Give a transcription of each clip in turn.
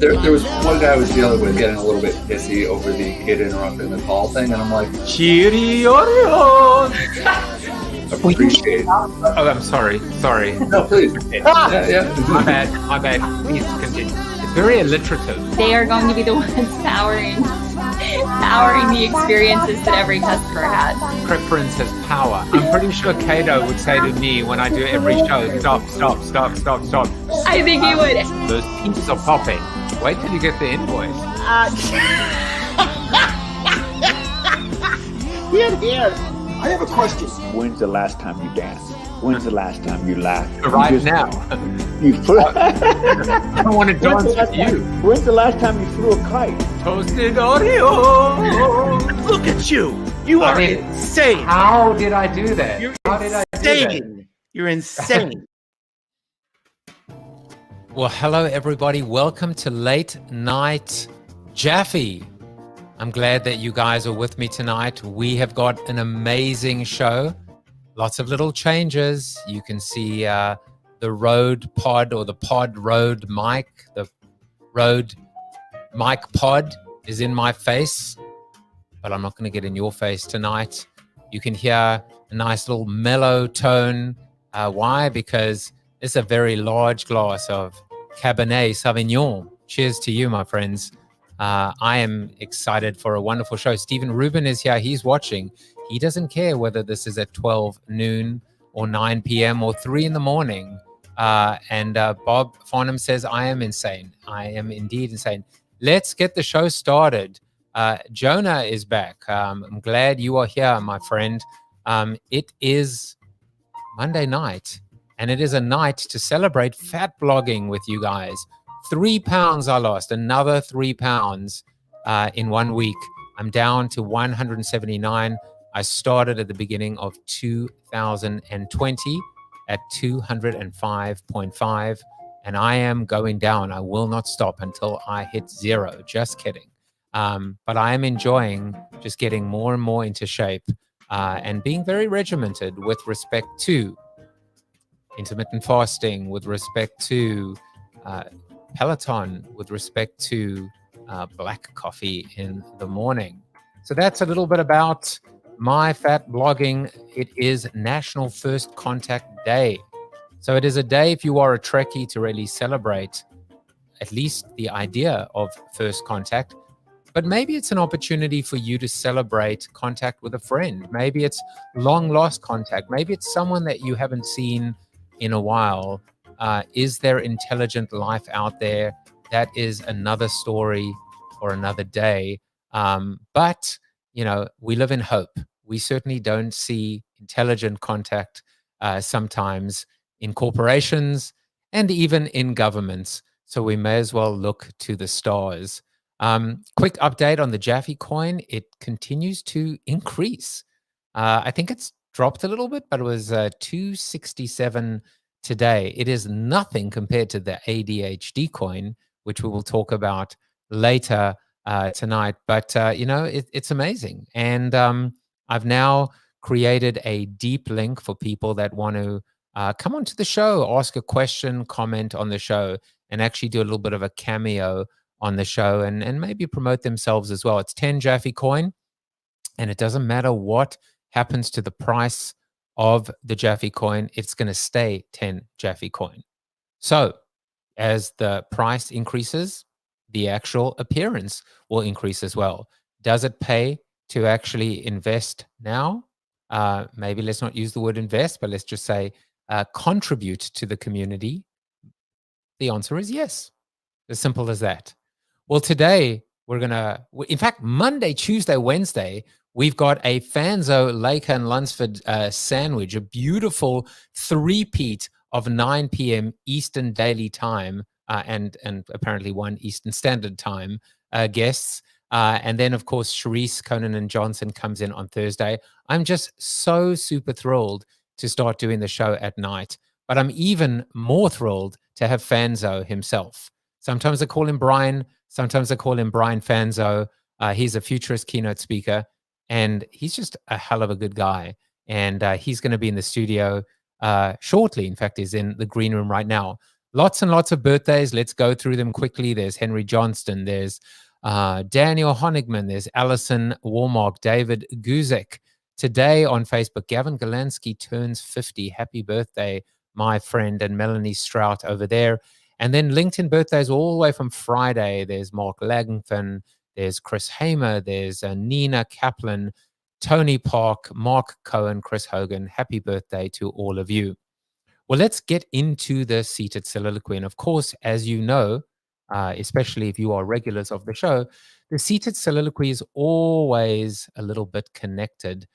There was one guy I was dealing with getting a little bit pissy over the kid interrupting the call thing, and I'm like, appreciate. Oh, I'm sorry. No, please. Yeah. My bad. Please continue. It's very alliterative. They are going to be the ones powering the experiences that every customer has. Preference has power. I'm pretty sure Cato would say to me when I do every show, stop. I think he would. Those pieces are popping. Wait till you get the invoice. Here. I have a question. When's the last time you danced? When's the last time you laughed? Right now. I want to dance with you. When's the last time you flew a kite? Toasted Oreo. Look at you. You are insane. How did I do that? You're insane. Well, hello, everybody. Welcome to Late Night Jaffe. I'm glad that you guys are with me tonight. We have got an amazing show. Lots of little changes. You can see the Rode Pod or the Pod Rode mic. The Rode mic pod is in my face, but I'm not going to get in your face tonight. You can hear a nice little mellow tone. Why? Because it's a very large glass of Cabernet Sauvignon. Cheers to you, my friends. I am excited for a wonderful show. Stephen Rubin is here. He's watching. He doesn't care whether this is at 12 noon or 9 p.m. or 3 in the morning. And Bob Farnham says, I am insane. I am indeed insane. Let's get the show started. Jonah is back. I'm glad you are here, my friend. It is Monday night, and it is a night to celebrate fat blogging with you guys. 3 pounds I lost, another 3 pounds in 1 week. I'm down to 179. I started at the beginning of 2020 at 205.5, and I am going down. I will not stop until I hit 0. Just kidding. But I am enjoying just getting more and more into shape and being very regimented with respect to intermittent fasting, with respect to Peloton, with respect to black coffee in the morning. So that's a little bit about my fat blogging. It is National First Contact Day. So it is a day, if you are a Trekkie, to really celebrate at least the idea of first contact. But maybe it's an opportunity for you to celebrate contact with a friend. Maybe it's long lost contact. Maybe it's someone that you haven't seen in a while. Is there intelligent life out there? That is another story for another day. But, you know, we live in hope. We certainly don't see intelligent contact sometimes in corporations and even in governments. So we may as well look to the stars. Quick update on the Jaffe coin. It continues to increase. I think it's dropped a little bit, but it was 267 today. It is nothing compared to the ADHD coin, which we will talk about later tonight. But, you know, it's amazing. And I've now created a deep link for people that want to come onto the show, ask a question, comment on the show, and actually do a little bit of a cameo on the show and maybe promote themselves as well. It's 10 Jaffe coin, and it doesn't matter what happens to the price of the Jaffe coin, it's going to stay 10 Jaffe coin. So as the price increases, the actual appearance will increase as well. Does it pay to actually invest now? Maybe let's not use the word invest, but let's just say contribute to the community. The answer is yes. As simple as that. Well, today we're going to, in fact, Monday, Tuesday, Wednesday, we've got a Fanzo, Lake and Lunsford sandwich, a beautiful three-peat of 9 p.m. Eastern Daily Time and apparently 1 Eastern Standard Time guests. And then, of course, Sharice, Conan, and Johnson comes in on Thursday. I'm just so super thrilled to start doing the show at night. But I'm even more thrilled to have Fanzo himself. Sometimes I call him Brian. Sometimes I call him Brian Fanzo. He's a futurist keynote speaker, and he's just a hell of a good guy. And he's going to be in the studio shortly. In fact, he's in the green room right now. Lots and lots of birthdays. Let's go through them quickly. There's Henry Johnston. There's Daniel Honigman. There's Alison Warmark. David Guzek. Today on Facebook, Gavin Galansky turns 50. Happy birthday, my friend. And Melanie Strout over there. And then LinkedIn birthdays all the way from Friday. There's Mark Langford. There's Chris Hamer. There's Nina Kaplan, Tony Park, Mark Cohen, Chris Hogan. Happy birthday to all of you. Well, let's get into the seated soliloquy. And of course, as you know, especially if you are regulars of the show, the seated soliloquy is always a little bit connected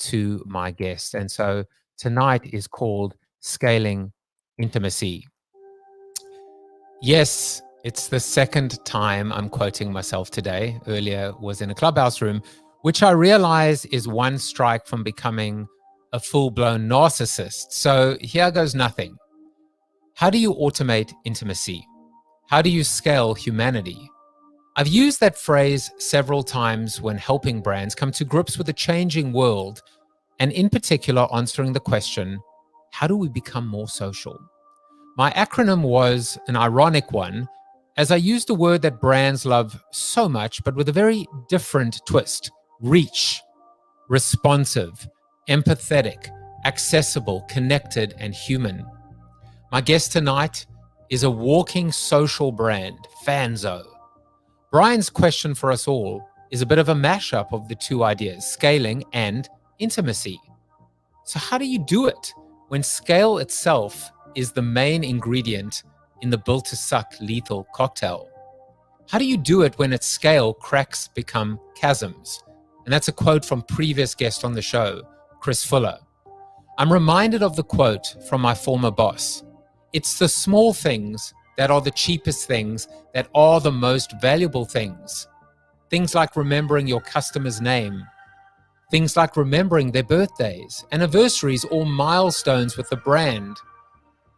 to my guest. And so tonight is called Scaling Intimacy. Yes, it's the second time I'm quoting myself today. Earlier was in a Clubhouse room, which I realize is one strike from becoming a full-blown narcissist. So here goes nothing. How do you automate intimacy? How do you scale humanity? I've used that phrase several times when helping brands come to grips with a changing world, and in particular answering the question, how do we become more social? My acronym was an ironic one, as I used a word that brands love so much, but with a very different twist: reach, responsive, empathetic, accessible, connected, and human. My guest tonight is a walking social brand, Fanzo. Brian's question for us all is a bit of a mashup of the two ideas, scaling and intimacy. So how do you do it when scale itself is the main ingredient in the built-to-suck lethal cocktail? How do you do it when at scale cracks become chasms? And that's a quote from previous guest on the show, Chris Fuller. I'm reminded of the quote from my former boss. It's the small things that are the cheapest things that are the most valuable things. Things like remembering your customer's name. Things like remembering their birthdays, anniversaries, or milestones with the brand.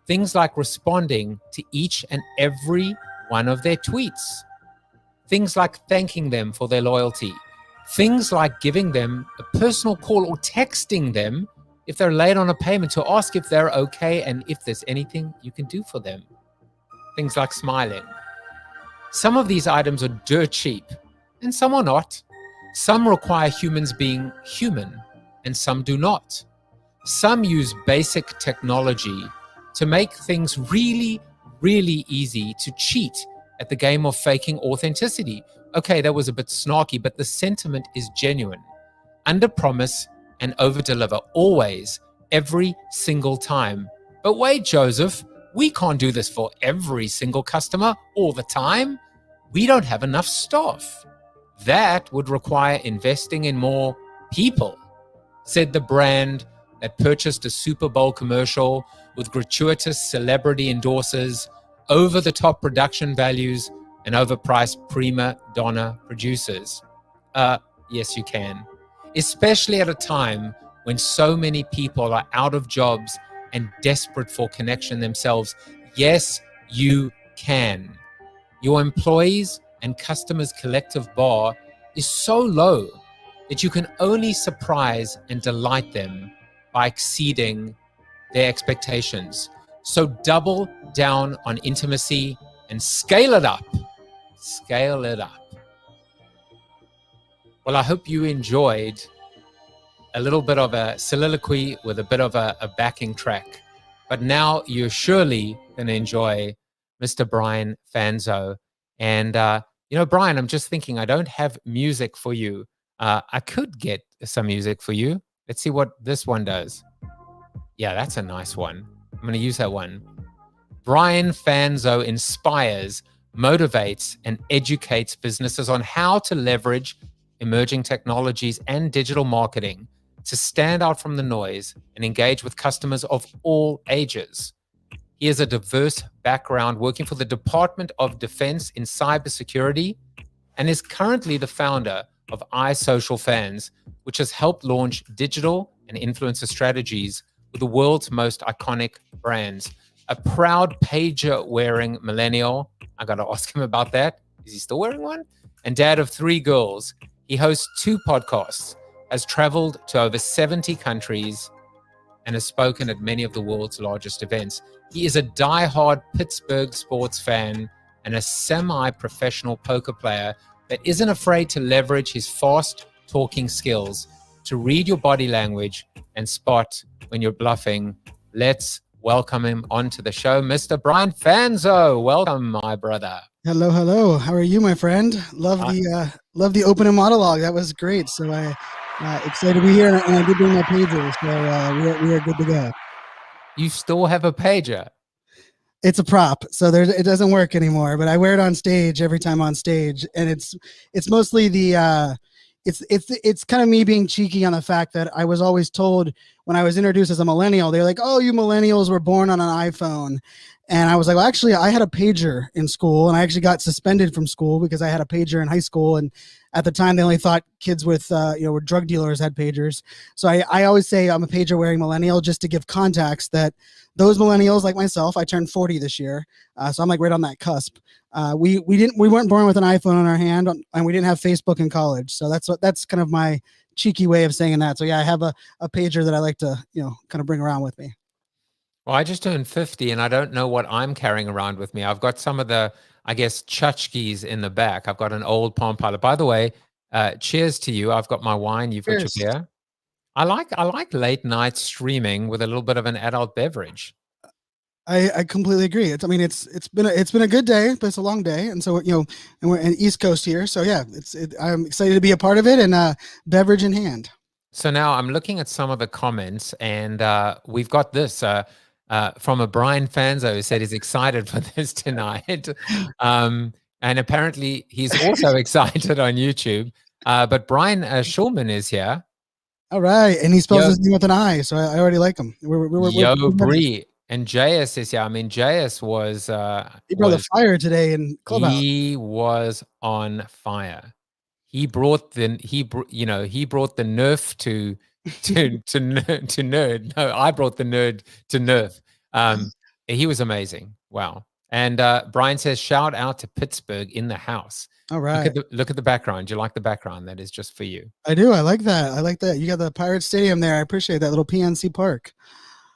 Things like responding to each and every one of their tweets. Things like thanking them for their loyalty. Things like giving them a personal call or texting them if they're late on a payment to ask if they're okay and if there's anything you can do for them. Things like smiling. Some of these items are dirt cheap and some are not. Some require humans being human and some do not. Some use basic technology to make things really, really easy to cheat at the game of faking authenticity. Okay, that was a bit snarky, but the sentiment is genuine. Under promise and over deliver, always, every single time. But wait, Joseph, we can't do this for every single customer all the time. We don't have enough staff. That would require investing in more people, said the brand that purchased a Super Bowl commercial with gratuitous celebrity endorsers, over-the-top production values, and overpriced prima donna producers. Yes, you can. Especially at a time when so many people are out of jobs and desperate for connection themselves. Yes, you can. Your employees and customers' collective bar is so low that you can only surprise and delight them by exceeding their expectations. So double down on intimacy and scale it up. Scale it up. Well, I hope you enjoyed a little bit of a soliloquy with a bit of a backing track. But now you're surely going to enjoy Mr. Brian Fanzo. And, Brian, I'm just thinking I don't have music for you. I could get some music for you. Let's see what this one does. Yeah, that's a nice one. I'm going to use that one. Brian Fanzo inspires, motivates, and educates businesses on how to leverage emerging technologies and digital marketing to stand out from the noise and engage with customers of all ages. He has a diverse background working for the Department of Defense in cybersecurity and is currently the founder of iSocialFANZ, which has helped launch digital and influencer strategies with the world's most iconic brands. A proud pager-wearing millennial. I got to ask him about that. Is he still wearing one? And dad of 3 girls. He hosts 2 podcasts, has traveled to over 70 countries, and has spoken at many of the world's largest events. He is a die-hard Pittsburgh sports fan and a semi-professional poker player that isn't afraid to leverage his fast talking skills to read your body language and spot when you're bluffing. Let's welcome him onto the show, Mr. Brian Fanzo. Welcome, my brother. Hello, hello. How are you, my friend? Love the opening monologue. That was great. So I excited to be here, and I did bring my pager, so we are good to go. You still have a pager? It's a prop, so it doesn't work anymore. But I wear it on stage every time on stage, and it's mostly the it's kind of me being cheeky on the fact that I was always told when I was introduced as a millennial, they're like, "Oh, you millennials were born on an iPhone." And I was like, well, actually, I had a pager in school, and I actually got suspended from school because I had a pager in high school. And at the time, they only thought kids with, were drug dealers had pagers. So I always say I'm a pager wearing millennial, just to give context that those millennials like myself, I turned 40 this year. So I'm like right on that cusp. We weren't born with an iPhone in our hand, and we didn't have Facebook in college. So that's kind of my cheeky way of saying that. So yeah, I have a pager that I like to, kind of bring around with me. Well, I just turned 50 and I don't know what I'm carrying around with me. I've got some of the, I guess, tchotchkes in the back. I've got an old Palm Pilot. By the way, cheers to you. I've got my wine. You've got your beer. I like late night streaming with a little bit of an adult beverage. I completely agree. It's been a good day, but it's a long day, and so and we're in East Coast here. So yeah, I'm excited to be a part of it, and beverage in hand. So now I'm looking at some of the comments, and we've got this. From a Brian Fanzo who said he's excited for this tonight. And apparently he's also excited on YouTube. But Brian Schulman is here. All right. And he spells his name with an I, so I already like him. Yo, Bree. And JS is here. I mean, JS was... he brought the fire today in Clubhouse. He was on fire. He brought the nerf to nerd. No, I brought the nerd to nerf. He was amazing. Wow. And Brian says, shout out to Pittsburgh in the house. All right. Look at the background. Do you like the background? That is just for you. I do. I like that. You got the Pirate Stadium there. I appreciate that little PNC Park.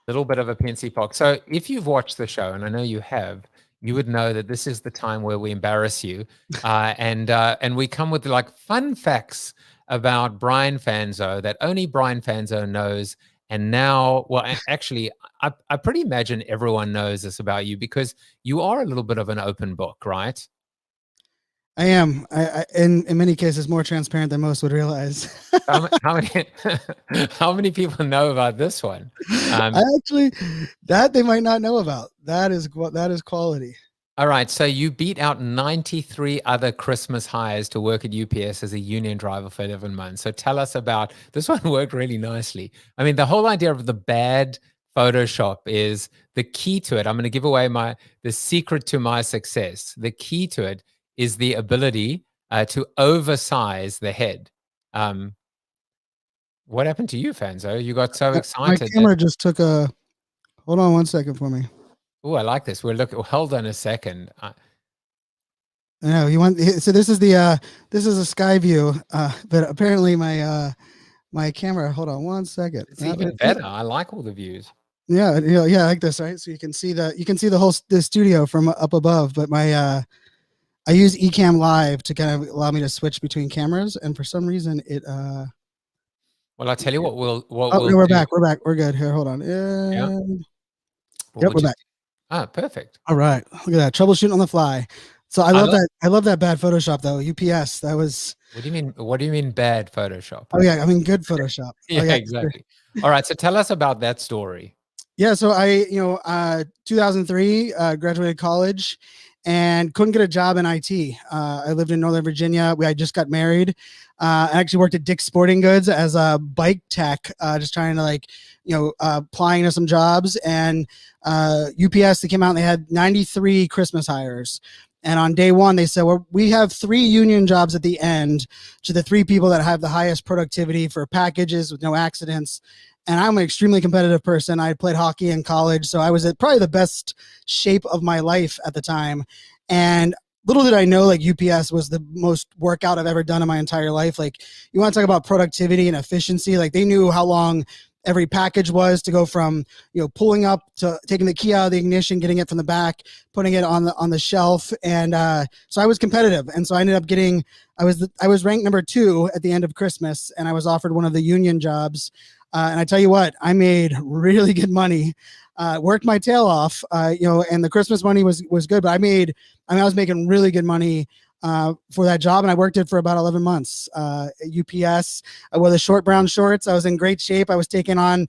Little bit of a PNC Park. So if you've watched the show, and I know you have, you would know that this is the time where we embarrass you. And we come with like fun facts about Brian Fanzo that only Brian Fanzo knows. And now, well, actually, I pretty imagine everyone knows this about you because you are a little bit of an open book, right? I am. I in many cases more transparent than most would realize. How many people know about this one? That they might not know about. That is quality. All right, so you beat out 93 other Christmas hires to work at UPS as a union driver for 11 months. So tell us about this one. Worked really nicely. I mean, the whole idea of the bad Photoshop is the key to it. I'm going to give away the secret to my success. The key to it is the ability to oversize the head. What happened to you, Fanzo? You got so excited. My camera just took a. Hold on 1 second for me. Oh, I like this. We're looking. Hold on a second. No, you want. So this is a sky view, but apparently my camera. Hold on 1 second. It's even better. I like all the views. Yeah, I like this. Right, so you can see the whole studio from up above. But I use Ecamm Live to kind of allow me to switch between cameras, and for some reason it. Well, I'll tell you what we'll. We're back. We're good. Here, hold on. Yeah. Yep, we're back. Ah, perfect. All right. Look at that. Troubleshooting on the fly. So I love that bad Photoshop though. UPS. That was. What do you mean bad Photoshop? Oh yeah, I mean good Photoshop. Yeah, exactly. All right. So tell us about that story. Yeah. So I, 2003, graduated college and couldn't get a job in IT. I lived in Northern Virginia. I just got married. I actually worked at Dick's Sporting Goods as a bike tech, just trying to applying to some jobs. And UPS, they came out and they had 93 Christmas hires. And on day one, they said, well, we have 3 union jobs at the end to the 3 people that have the highest productivity for packages with no accidents. And I'm an extremely competitive person. I played hockey in college, so I was at probably the best shape of my life at the time. And little did I know, UPS was the most workout I've ever done in my entire life. You want to talk about productivity and efficiency? They knew how long every package was, to go from, pulling up to taking the key out of the ignition, getting it from the back, putting it on the shelf. And so I was competitive. And so I ended up getting, I was ranked number 2 at the end of Christmas, and I was offered one of the union jobs. And I tell you what, I made really good money, worked my tail off, and the Christmas money was good, but I was making really good money for that job, and I worked it for about 11 months. At UPS, I wore the short brown shorts. I was in great shape. I would take on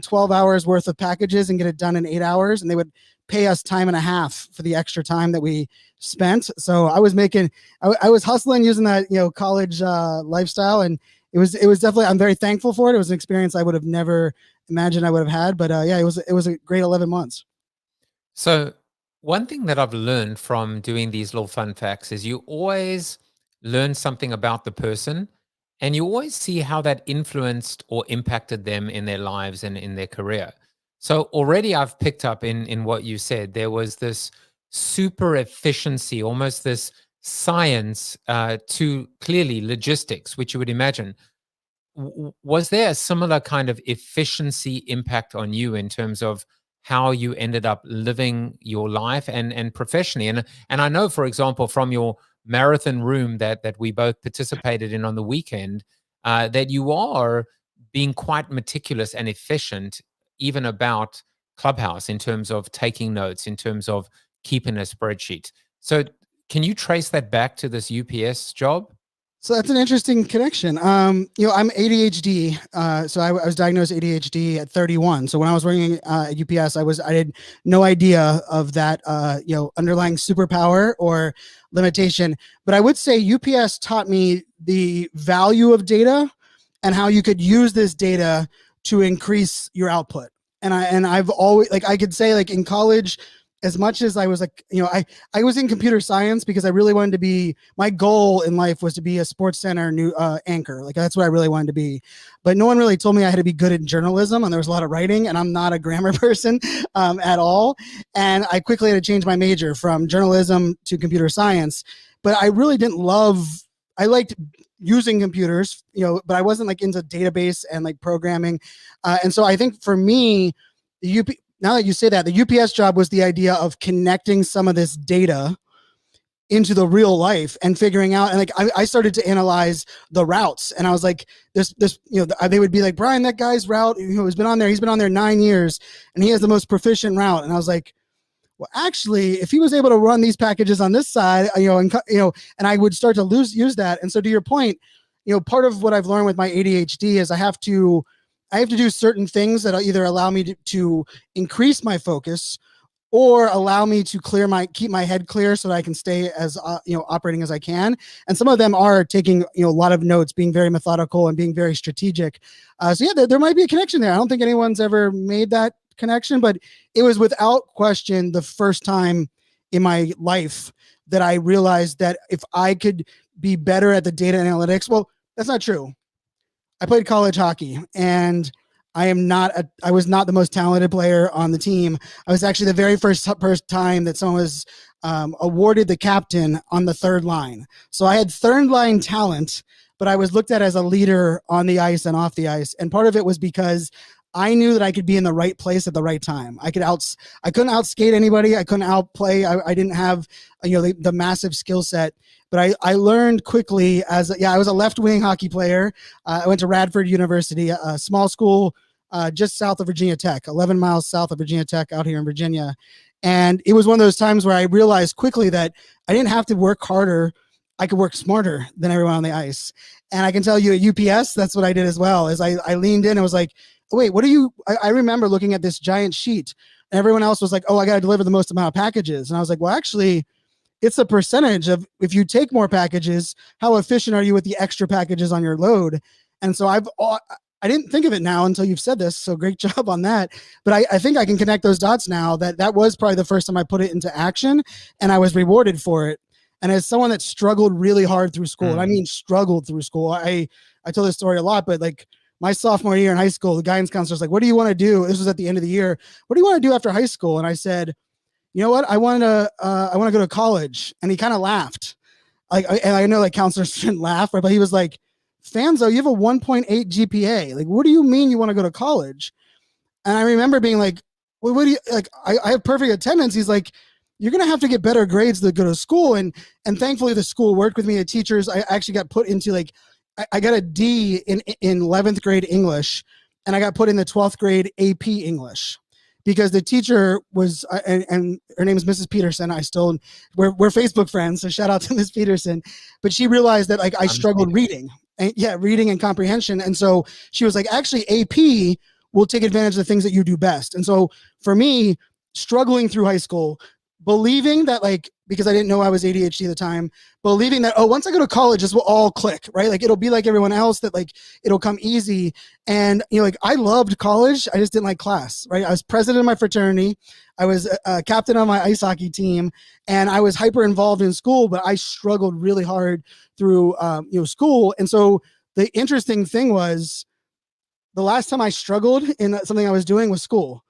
12 hours worth of packages and get it done in 8 hours, and they would pay us time and a half for the extra time that we spent. So I was hustling using that, college lifestyle, and it was definitely, I'm very thankful for it. It was an experience I would have never imagined I would have had, but it was a great 11 months. So one thing that I've learned from doing these little fun facts is you always learn something about the person, and you always see how that influenced or impacted them in their lives and in their career. So already I've picked up in what you said, there was this super efficiency, almost this science to clearly logistics, which you would imagine. Was there a similar kind of efficiency impact on you in terms of how you ended up living your life and professionally? And I know, for example, from your marathon room that we both participated in on the weekend, that you are being quite meticulous and efficient, even about Clubhouse, in terms of taking notes, in terms of keeping a spreadsheet. So can you trace that back to this UPS job? So that's an interesting connection. I'm ADHD. So I was diagnosed ADHD at 31. So when I was working at UPS, I had no idea of that, underlying superpower or limitation. But I would say UPS taught me the value of data and how you could use this data to increase your output. And I've always, I could say, in college, as much as I was I was in computer science because I really wanted to be, my goal in life was to be a Sports Center anchor. That's what I really wanted to be. But no one really told me I had to be good at journalism, and there was a lot of writing, and I'm not a grammar person at all. And I quickly had to change my major from journalism to computer science. But I really I liked using computers, but I wasn't into database and programming. And so I think for me, now that you say that, the UPS job was the idea of connecting some of this data into the real life and figuring out, and I started to analyze the routes, and I was like, this, they would be like, Brian, that guy's route, he's been on there 9 years, and he has the most proficient route. And I was like, well, actually, if he was able to run these packages on this side, and I would start to use that. And so to your point, part of what I've learned with my ADHD is I have to do certain things that either allow me to increase my focus or allow me to keep my head clear so that I can stay as, operating as I can. And some of them are taking, a lot of notes, being very methodical and being very strategic. So yeah, there might be a connection there. I don't think anyone's ever made that connection, but it was without question the first time in my life that I realized that if I could be better at the data analytics, well, that's not true. I played college hockey, and I was not the most talented player on the team. I was actually the very first time that someone was awarded the captain on the third line. So I had third line talent, but I was looked at as a leader on the ice and off the ice. And part of it was because I knew that I could be in the right place at the right time. I couldn't outskate anybody. I couldn't outplay. I didn't have, the massive skill set, but I learned quickly I was a left wing hockey player. I went to Radford University, a small school, just south of Virginia Tech, 11 miles south of Virginia Tech out here in Virginia. And it was one of those times where I realized quickly that I didn't have to work harder. I could work smarter than everyone on the ice. And I can tell you at UPS, that's what I did as well, is I leaned in and was like, wait, I remember looking at this giant sheet, and everyone else was like, oh, I got to deliver the most amount of packages. And I was like, well, actually, it's a percentage of, if you take more packages, how efficient are you with the extra packages on your load? And so I didn't think of it now until you've said this. So great job on that. But I think I can connect those dots now that was probably the first time I put it into action, and I was rewarded for it. And as someone that struggled really hard through school, and I mean struggled through school, I tell this story a lot, but my sophomore year in high school, the guidance counselor was like, what do you want to do? This was at the end of the year. What do you want to do after high school? And I said, you know what? I want to go to college. And he kind of laughed. And I know counselors shouldn't laugh, right? But he was like, Fanzo, you have a 1.8 GPA. Like, what do you mean you want to go to college? And I remember being like, well, what do you like? I have perfect attendance. He's like, you're going to have to get better grades to go to school. And thankfully the school worked with me. The teachers, I actually got put into like, I got a D in 11th grade English, and I got put in the 12th grade AP English because the teacher was, and her name is Mrs. Peterson. We're Facebook friends. So shout out to Miss Peterson, but she realized that like I struggled reading and comprehension. And so she was like, actually AP will take advantage of the things that you do best. And so for me, struggling through high school, believing that like, because I didn't know I was ADHD at the time, believing that, oh, once I go to college, this will all click, right? Like it'll be like everyone else, that like, it'll come easy. And, you know, like I loved college. I just didn't like class, right? I was president of my fraternity. I was captain on my ice hockey team, and I was hyper involved in school, but I struggled really hard through, school. And so the interesting thing was the last time I struggled in something I was doing was school.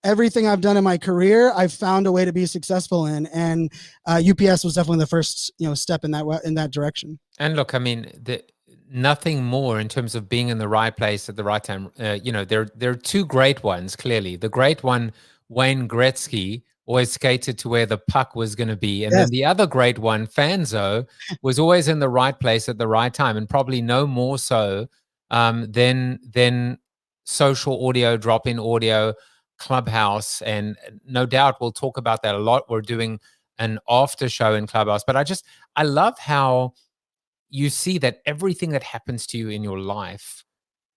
Everything I've done in my career, I've found a way to be successful in, and UPS was definitely the first, step in that direction. And look, I mean, nothing more in terms of being in the right place at the right time. There are two great ones. Clearly, the great one, Wayne Gretzky, always skated to where the puck was going to be, and then the other great one, Fanzo, was always in the right place at the right time, and probably no more so than social audio, drop-in audio, Clubhouse, and no doubt we'll talk about that a lot. We're doing an after show in Clubhouse, but I love how you see that everything that happens to you in your life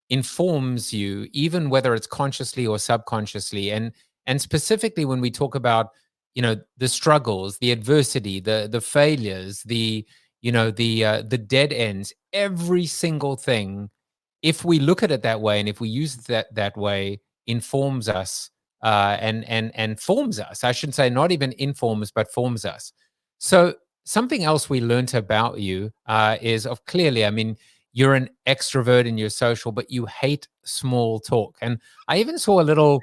informs you, even whether it's consciously or subconsciously. And specifically when we talk about, the struggles, the adversity, the failures, the dead ends, every single thing, if we look at it that way and if we use that way, informs us and forms us. I shouldn't say not even informs, but forms us. So something else we learned about you is clearly, I mean, you're an extrovert and you're social, but you hate small talk. And I even saw a little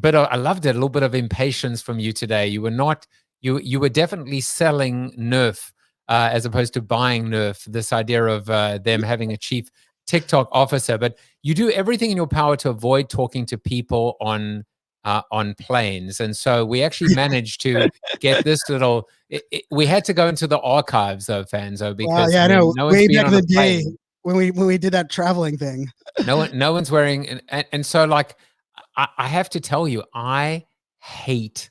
bit I loved it, a little bit of impatience from you today. You were not, you were definitely selling Nerf as opposed to buying Nerf, this idea of them having a chief TikTok officer, but you do everything in your power to avoid talking to people on planes. And so we actually managed to get this little, we had to go into the archives though, Fanzo, because no one's way been back on in a the day plane. when we did that traveling thing. No one's wearing, and so like, I have to tell you, I hate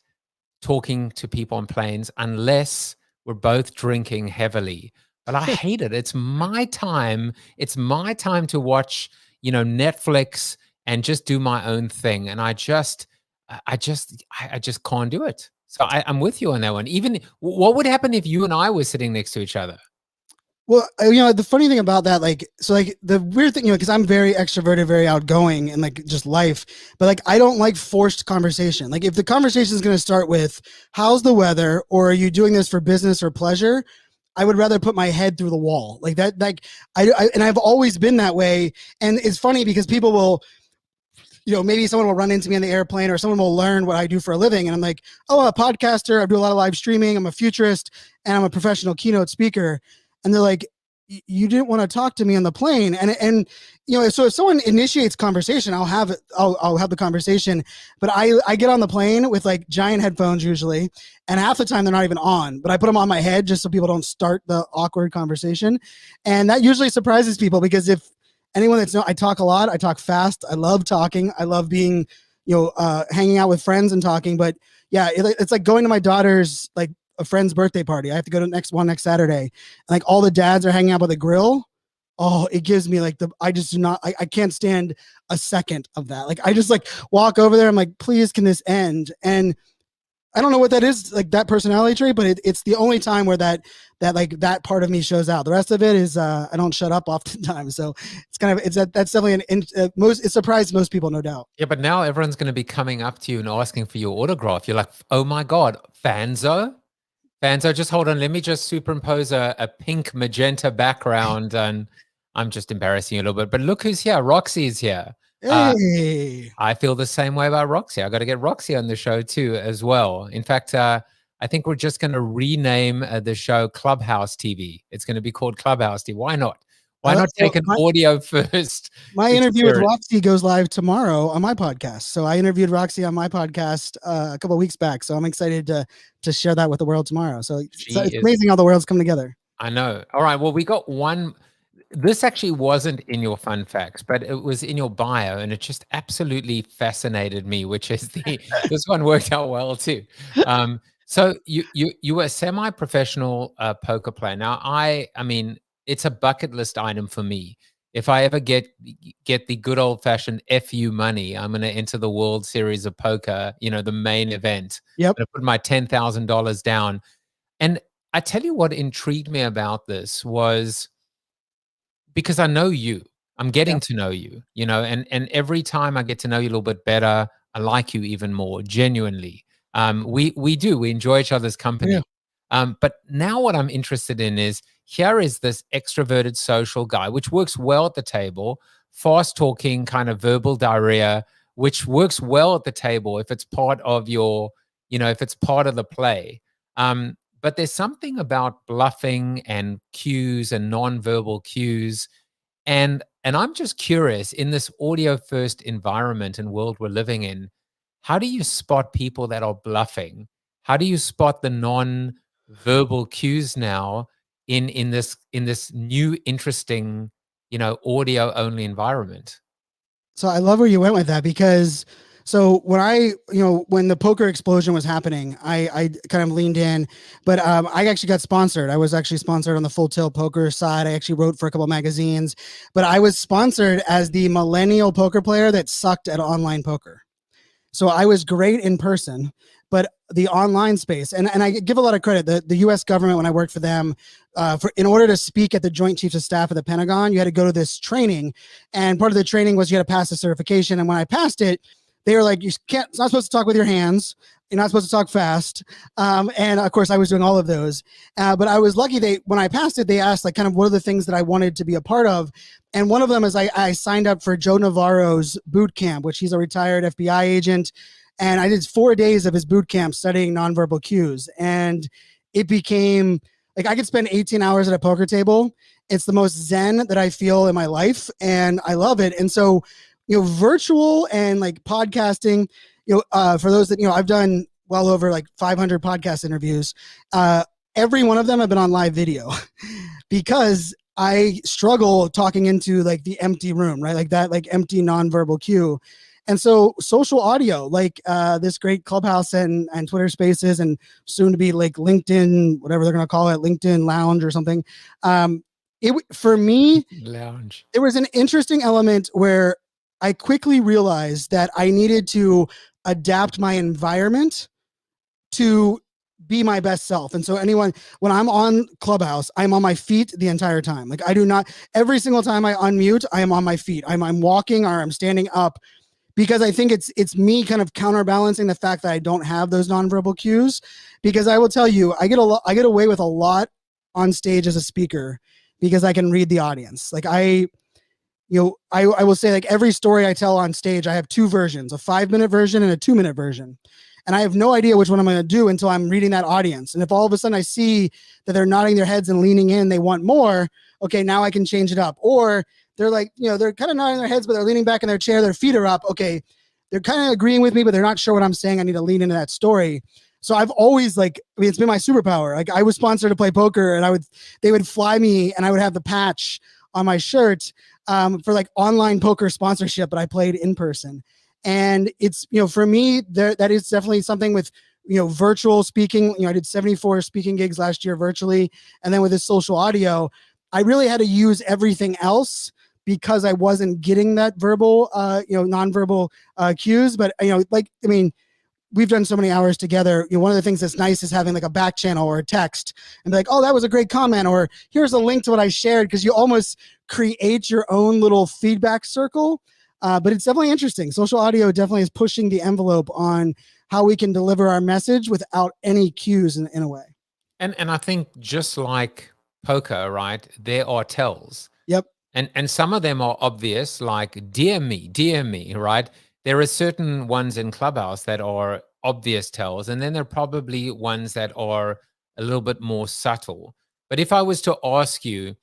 talking to people on planes unless we're both drinking heavily. But I hate it. It's my time. It's my time to watch, Netflix and just do my own thing. And I just can't do it. So I'm with you on that one. Even what would happen if you and I were sitting next to each other? Well, the funny thing about that, the weird thing, because I'm very extroverted, very outgoing, and like just life, but like I don't like forced conversation. Like if the conversation is going to start with how's the weather, or are you doing this for business or pleasure, I would rather put my head through the wall like that. Like and I've always been that way. And it's funny because people will, maybe someone will run into me on the airplane, or someone will learn what I do for a living. And I'm like, oh, I'm a podcaster. I do a lot of live streaming. I'm a futurist, and I'm a professional keynote speaker. And they're like, you didn't want to talk to me on the plane. And so if someone initiates conversation, I'll have the conversation, but I get on the plane with like giant headphones usually. And half the time they're not even on, but I put them on my head just so people don't start the awkward conversation. And that usually surprises people, because if anyone I talk a lot, I talk fast. I love talking. I love being, hanging out with friends and talking. But yeah, it's like going to my daughter's, like, a friend's birthday party. I have to go to next Saturday. And like all the dads are hanging out by the grill. Oh, it gives me like I can't stand a second of that. Like I just like walk over there. I'm like, please, can this end? And I don't know what that is, like that personality trait, but it's the only time where that like that part of me shows out. The rest of it is I don't shut up oftentimes. So it's kind of that's definitely it surprised most people, no doubt. Yeah, but now everyone's going to be coming up to you and asking for your autograph. You're like, oh my God, Fanzo, just hold on. Let me just superimpose a pink magenta background, and I'm just embarrassing you a little bit. But look who's here. Roxy is here. Hey. I feel the same way about Roxy. I got to get Roxy on the show too, as well. In fact, I think we're just going to rename the show Clubhouse TV. It's going to be called Clubhouse TV. Why not? Why not take an my, audio first? my interview with experience? Roxy goes live tomorrow on my podcast. So I interviewed Roxy on my podcast a couple of weeks back. So I'm excited to share that with the world tomorrow. So it's amazing how the world's come together. I know. All right. Well, we got one. This actually wasn't in your fun facts, but it was in your bio, and it just absolutely fascinated me. Which is this one worked out well too. So you were a semi-professional poker player. Now, I mean, it's a bucket list item for me. If I ever get the good old fashioned FU money, I'm going to enter the World Series of Poker. You know, the main event. Yep. I'm going to put my $10,000 down, and I tell you what intrigued me about this was, because I know you, I'm getting to know you, you know, and every time I get to know you a little bit better, I like you even more, genuinely. We enjoy each other's company. Yeah. But now what I'm interested in is, here is this extroverted social guy, which works well at the table, fast talking, kind of verbal diarrhea, which works well at the table if it's part of your, you know, if it's part of the play. But there's something about bluffing and cues and non-verbal cues. And I'm just curious, in this audio first environment and world we're living in, how do you spot people that are bluffing? How do you spot the non-verbal cues now in this new interesting, you know, audio only environment? So I love where you went with that, because so when the poker explosion was happening, I kind of leaned in, but I actually got sponsored. I was actually sponsored on the Full Tilt Poker side. I actually wrote for a couple of magazines, but I was sponsored as the millennial poker player that sucked at online poker. So I was great in person, but the online space, and I give a lot of credit. The U.S. government, when I worked for them, in order to speak at the Joint Chiefs of Staff of the Pentagon, you had to go to this training, and part of the training was you had to pass the certification. And when I passed it, they were like, you're not supposed to talk with your hands. You're not supposed to talk fast. And of course I was doing all of those. But I was lucky, when I passed it, they asked like kind of what are the things that I wanted to be a part of. And one of them is I signed up for Joe Navarro's boot camp, which he's a retired FBI agent. And I did 4 days of his boot camp studying nonverbal cues. And it became like, I could spend 18 hours at a poker table. It's the most zen that I feel in my life. And I love it. And so, you know, virtual and like podcasting, you know, for those that, you know, I've done well over like 500 podcast interviews. Every one of them have been on live video because I struggle talking into like the empty room, right? Like that, like empty nonverbal cue. And so social audio, like this great Clubhouse and Twitter Spaces, and soon to be like LinkedIn, whatever they're going to call it, LinkedIn Lounge or something. For me, Lounge. There was an interesting element where I quickly realized that I needed to adapt my environment to be my best self. And so when I'm on Clubhouse, I'm on my feet the entire time. Like I do not, every single time I unmute, I am on my feet. I'm walking or I'm standing up, because I think it's me kind of counterbalancing the fact that I don't have those nonverbal cues. Because I will tell you, I get away with a lot on stage as a speaker because I can read the audience. Like I will say, like every story I tell on stage, I have two versions, a 5-minute version and a 2-minute version. And I have no idea which one I'm going to do until I'm reading that audience. And if all of a sudden I see that they're nodding their heads and leaning in, they want more, okay, now I can change it up. Or they're like, you know, they're kind of nodding their heads, but they're leaning back in their chair, their feet are up. Okay, they're kind of agreeing with me, but they're not sure what I'm saying. I need to lean into that story. So I've always it's been my superpower. Like I was sponsored to play poker, and they would fly me, and I would have the patch on my shirt for like online poker sponsorship, but I played in person. And it's, you know, for me, that is definitely something with, you know, virtual speaking. You know, I did 74 speaking gigs last year virtually. And then with this social audio, I really had to use everything else because I wasn't getting that verbal, nonverbal cues. But, you know, like, I mean, we've done so many hours together. You know, one of the things that's nice is having like a back channel or a text and be like, oh, that was a great comment, or here's a link to what I shared, because you almost create your own little feedback circle. But it's definitely interesting. Social audio definitely is pushing the envelope on how we can deliver our message without any cues in a way. And I think just like poker, right, there are tells. Yep. And some of them are obvious, like dear me, right? There are certain ones in Clubhouse that are obvious tells, and then there are probably ones that are a little bit more subtle. But if I was to ask you,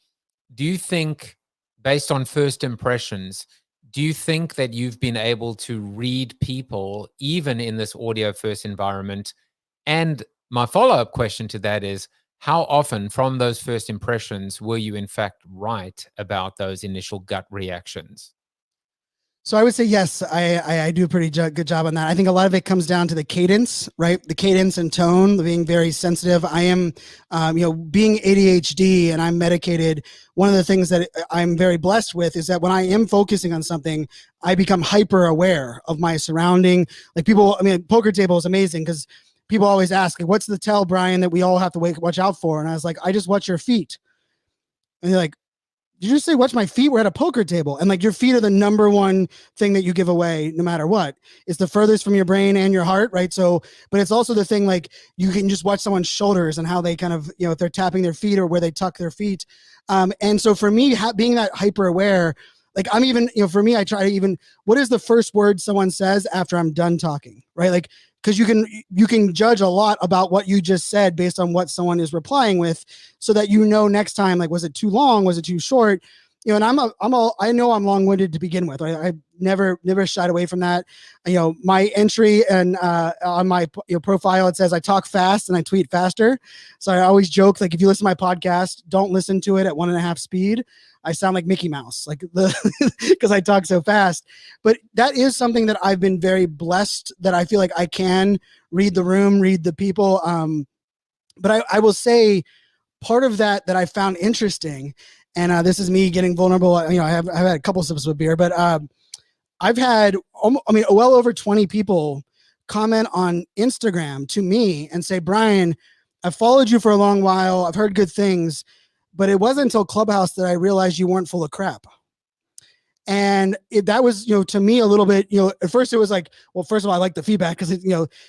do you think based on first impressions, do you think that you've been able to read people even in this audio first environment? And my follow-up question to that is, how often from those first impressions were you in fact right about those initial gut reactions? So I would say yes, I do a pretty good job on that. I think a lot of it comes down to the cadence, right? The cadence and tone, being very sensitive. I am, being ADHD and I'm medicated. One of the things that I'm very blessed with is that when I am focusing on something, I become hyper aware of my surrounding. Like poker table is amazing because people always ask, like, what's the tell, Brian, that we all have to watch out for? And I was like, I just watch your feet. And they're like, did you just say watch my feet? We're at a poker table. And like your feet are the number one thing that you give away no matter what. It's the furthest from your brain and your heart, right? So, but it's also the thing, like you can just watch someone's shoulders and how they kind of, if they're tapping their feet or where they tuck their feet. And so for me, being that hyper aware, like I'm even, for me, I try to even, what is the first word someone says after I'm done talking, right? Like, because you can judge a lot about what you just said based on what someone is replying with, so that next time, like, was it too long, was it too short? And I know I'm long-winded to begin with. I never shied away from that. My entry and on my profile, it says I talk fast and I tweet faster. So I always joke, like, if you listen to my podcast, don't listen to it at 1.5 speed. I sound like Mickey Mouse, like because I talk so fast. But that is something that I've been very blessed, that I feel like I can read the room, read the people. But I will say part of that I found interesting, and this is me getting vulnerable. I've had a couple sips of beer, but I've had, well over 20 people comment on Instagram to me and say, Brian, I've followed you for a long while. I've heard good things. But it wasn't until Clubhouse that I realized you weren't full of crap. And that was, to me a little bit, at first it was like, well, first of all, I like the feedback because,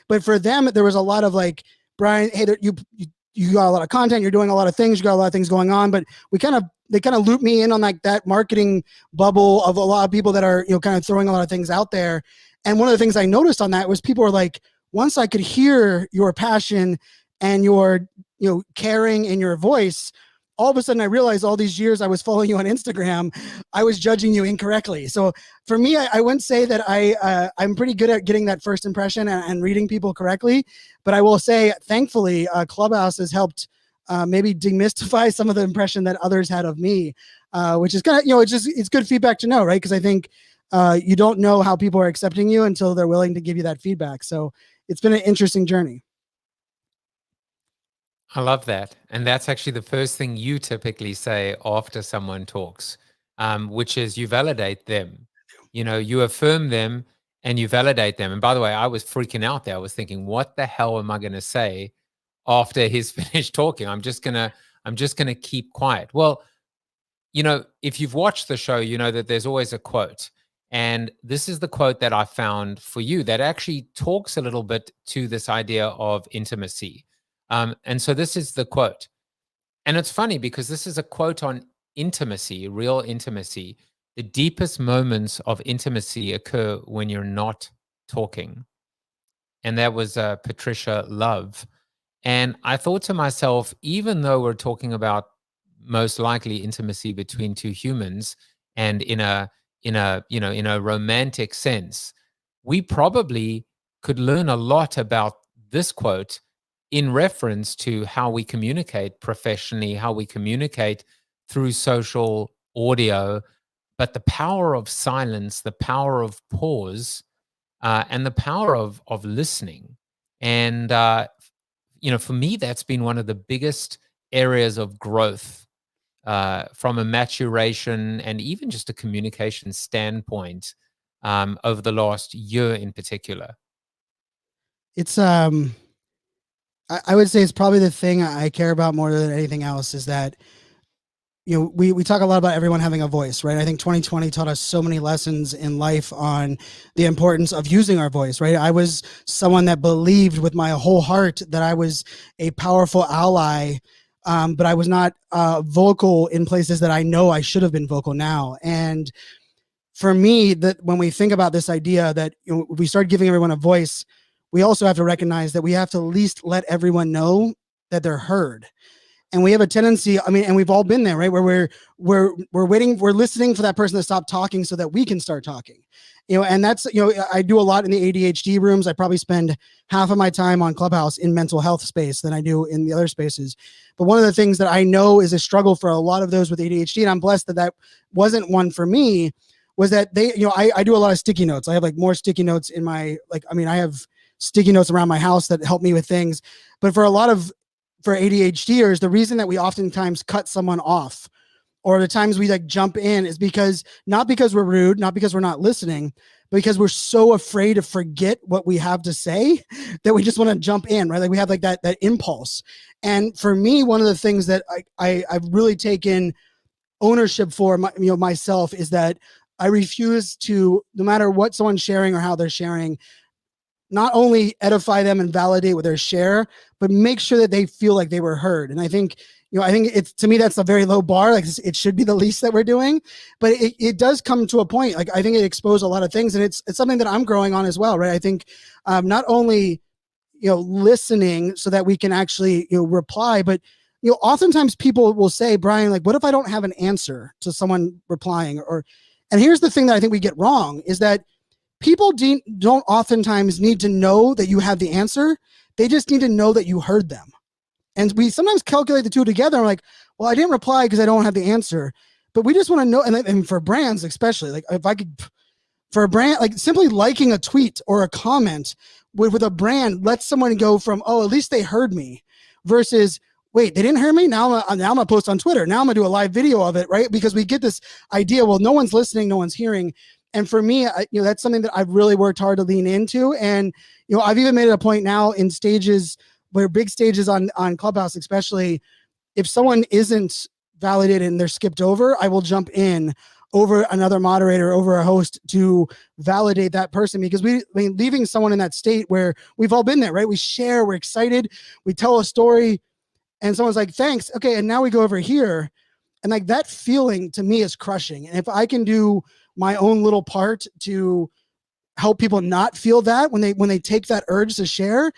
but for them, there was a lot of like, Brian, hey, you got a lot of content, you're doing a lot of things, you got a lot of things going on, but they kind of looped me in on like that marketing bubble of a lot of people that are, kind of throwing a lot of things out there. And one of the things I noticed on that was people were like, once I could hear your passion and your, caring in your voice, all of a sudden I realized all these years I was following you on Instagram, I was judging you incorrectly. So for me, I wouldn't say that I'm pretty good at getting that first impression and reading people correctly. But I will say, thankfully, Clubhouse has helped maybe demystify some of the impression that others had of me, which is kind of, it's good feedback to know, right? Because I think you don't know how people are accepting you until they're willing to give you that feedback. So it's been an interesting journey. I love that. And that's actually the first thing you typically say after someone talks, which is you validate them. You affirm them and you validate them. And by the way, I was freaking out there. I was thinking, what the hell am I going to say after he's finished talking? I'm just going to keep quiet. Well, if you've watched the show, you know that there's always a quote. And this is the quote that I found for you that actually talks a little bit to this idea of intimacy. And so this is the quote. And it's funny because this is a quote on intimacy, real intimacy. The deepest moments of intimacy occur when you're not talking. And that was Patricia Love. And I thought to myself, even though we're talking about most likely intimacy between two humans and in a romantic sense, we probably could learn a lot about this quote in reference to how we communicate professionally, how we communicate through social audio, but the power of silence, the power of pause, and the power of listening. And, for me, that's been one of the biggest areas of growth from a maturation and even just a communication standpoint over the last year in particular. It's, I would say it's probably the thing I care about more than anything else is that, we talk a lot about everyone having a voice, right? I think 2020 taught us so many lessons in life on the importance of using our voice, right? I was someone that believed with my whole heart that I was a powerful ally, but I was not vocal in places that I know I should have been vocal now. And for me, that when we think about this idea that we start giving everyone a voice, we also have to recognize that we have to at least let everyone know that they're heard. And we have a tendency, I mean, and we've all been there, right? Where we're waiting, we're listening for that person to stop talking so that we can start talking. And that's, I do a lot in the ADHD rooms. I probably spend half of my time on Clubhouse in mental health space than I do in the other spaces. But one of the things that I know is a struggle for a lot of those with ADHD, and I'm blessed that that wasn't one for me, was that I do a lot of sticky notes. I have like more sticky notes in my, I have sticky notes around my house that help me with things. But for ADHDers, the reason that we oftentimes cut someone off, or the times we like jump in, is not because we're rude, not because we're not listening, but because we're so afraid to forget what we have to say that we just want to jump in, right? Like we have like that impulse. And for me, one of the things that I've really taken ownership for myself is that I refuse to, no matter what someone's sharing or how they're sharing, not only edify them and validate what they share, but make sure that they feel like they were heard. And I think, it's, to me, that's a very low bar. Like it should be the least that we're doing, but it does come to a point. Like I think it exposed a lot of things, and it's something that I'm growing on as well, right? I think not only, listening so that we can actually, reply, but, oftentimes people will say, Brian, like, what if I don't have an answer to someone replying? And here's the thing that I think we get wrong is that people don't oftentimes need to know that you have the answer. They just need to know that you heard them. And we sometimes calculate the two together. I'm like, well, I didn't reply because I don't have the answer. But we just want to know, and for brands especially, like if I could, for a brand, like simply liking a tweet or a comment with a brand, let someone go from, oh, at least they heard me, versus, wait, they didn't hear me? Now I'm going to post on Twitter. Now I'm going to do a live video of it, right? Because we get this idea, well, no one's listening, no one's hearing. And for me, that's something that I've really worked hard to lean into. And, I've even made it a point now in stages where big stages on Clubhouse, especially, if someone isn't validated and they're skipped over, I will jump in over another moderator, over a host to validate that person. Because leaving someone in that state where we've all been there, right? We share, we're excited, we tell a story, and someone's like, thanks. Okay. And now we go over here. And like that feeling to me is crushing. And if I can do my own little part to help people not feel that when they take that urge to share,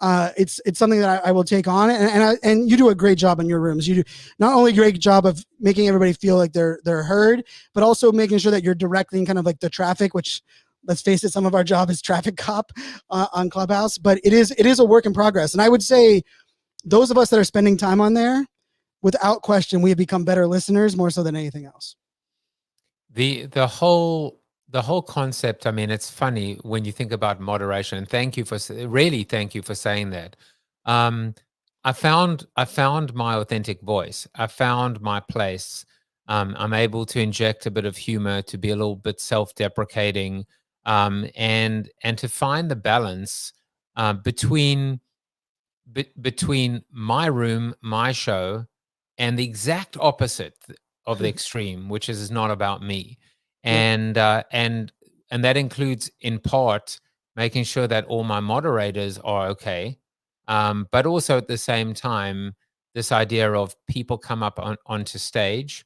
it's something that I will take on. And you do a great job in your rooms. You do not only a great job of making everybody feel like they're heard, but also making sure that you're directing kind of like the traffic, which, let's face it, some of our job is traffic cop on Clubhouse, but it is a work in progress. And I would say those of us that are spending time on there, without question, we have become better listeners more so than anything else. The whole concept, I mean, it's funny when you think about moderation, and thank you for saying that. I found my authentic voice. I found my place. I'm able to inject a bit of humor, to be a little bit self-deprecating, and to find the balance between my room, my show, and the exact opposite of the extreme, which is not about me. And that includes, in part, making sure that all my moderators are okay, but also at the same time, this idea of people come up onto stage,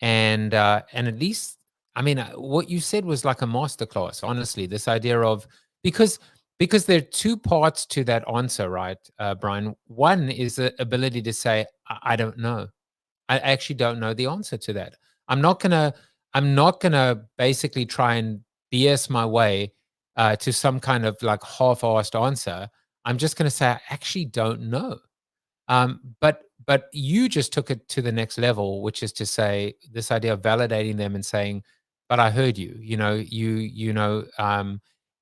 and at least, I mean, what you said was like a masterclass. Honestly, this idea of because there are two parts to that answer, right, Brian? One is the ability to say, I don't know. I actually don't know the answer to that. I'm not gonna basically try and BS my way to some kind of like half-assed answer. I'm just gonna say I actually don't know. But you just took it to the next level, which is to say this idea of validating them and saying, "But I heard you."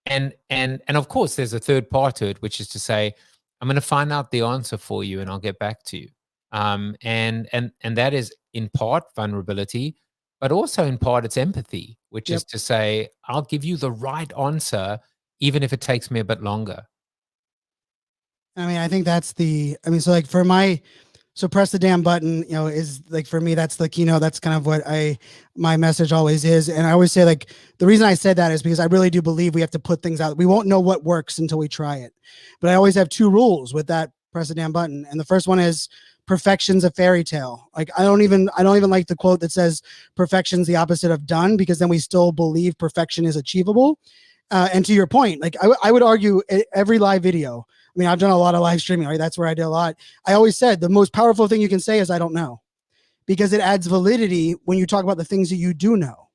And of course, there's a third part to it, which is to say, "I'm going to find out the answer for you, and I'll get back to you." And that is in part vulnerability, but also in part it's empathy, which is to say, I'll give you the right answer, even if it takes me a bit longer. I mean, I think so like for so press the damn button, is like, for me, that's the keynote. That's kind of what my message always is. And I always say, like, the reason I said that is because I really do believe we have to put things out. We won't know what works until we try it. But I always have two rules with that press the damn button. And the first one is perfection's a fairy tale. Like, I don't even like the quote that says perfection's the opposite of done, because then we still believe perfection is achievable. And to your point, like I would argue every live video, mean, I've done a lot of live streaming, right? That's where I did a lot. I always said the most powerful thing you can say is I don't know, because it adds validity when you talk about the things that you do know.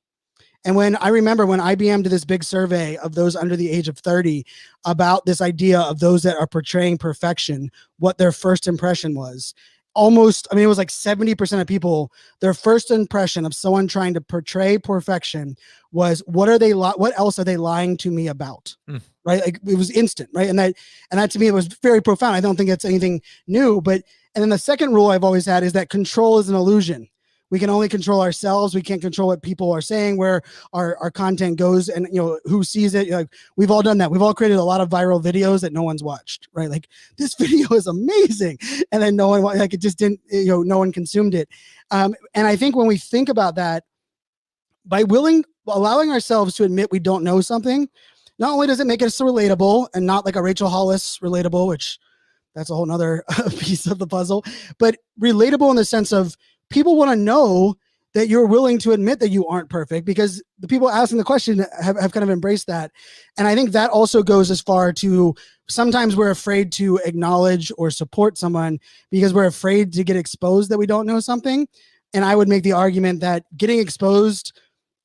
And when I remember when IBM did this big survey of those under the age of 30 about this idea of those that are portraying perfection, what their first impression was, almost, I mean, it was like 70% of people, their first impression of someone trying to portray perfection was, what else are they lying to me about? Right? Like, it was instant, right? And that to me, it was very profound. I don't think it's anything new, and then the second rule I've always had is that control is an illusion. We can only control ourselves. We can't control what people are saying, where our content goes, and who sees it. Like, we've all done that. We've all created a lot of viral videos that no one's watched, right? Like, this video is amazing, and then no one, like, it just didn't, no one consumed it. And I think when we think about that, by allowing ourselves to admit we don't know something, not only does it make us relatable and not like a Rachel Hollis relatable, which that's a whole nother piece of the puzzle, but relatable in the sense of, people want to know that you're willing to admit that you aren't perfect, because the people asking the question have kind of embraced that. And I think that also goes as far to, sometimes we're afraid to acknowledge or support someone because we're afraid to get exposed that we don't know something. And I would make the argument that getting exposed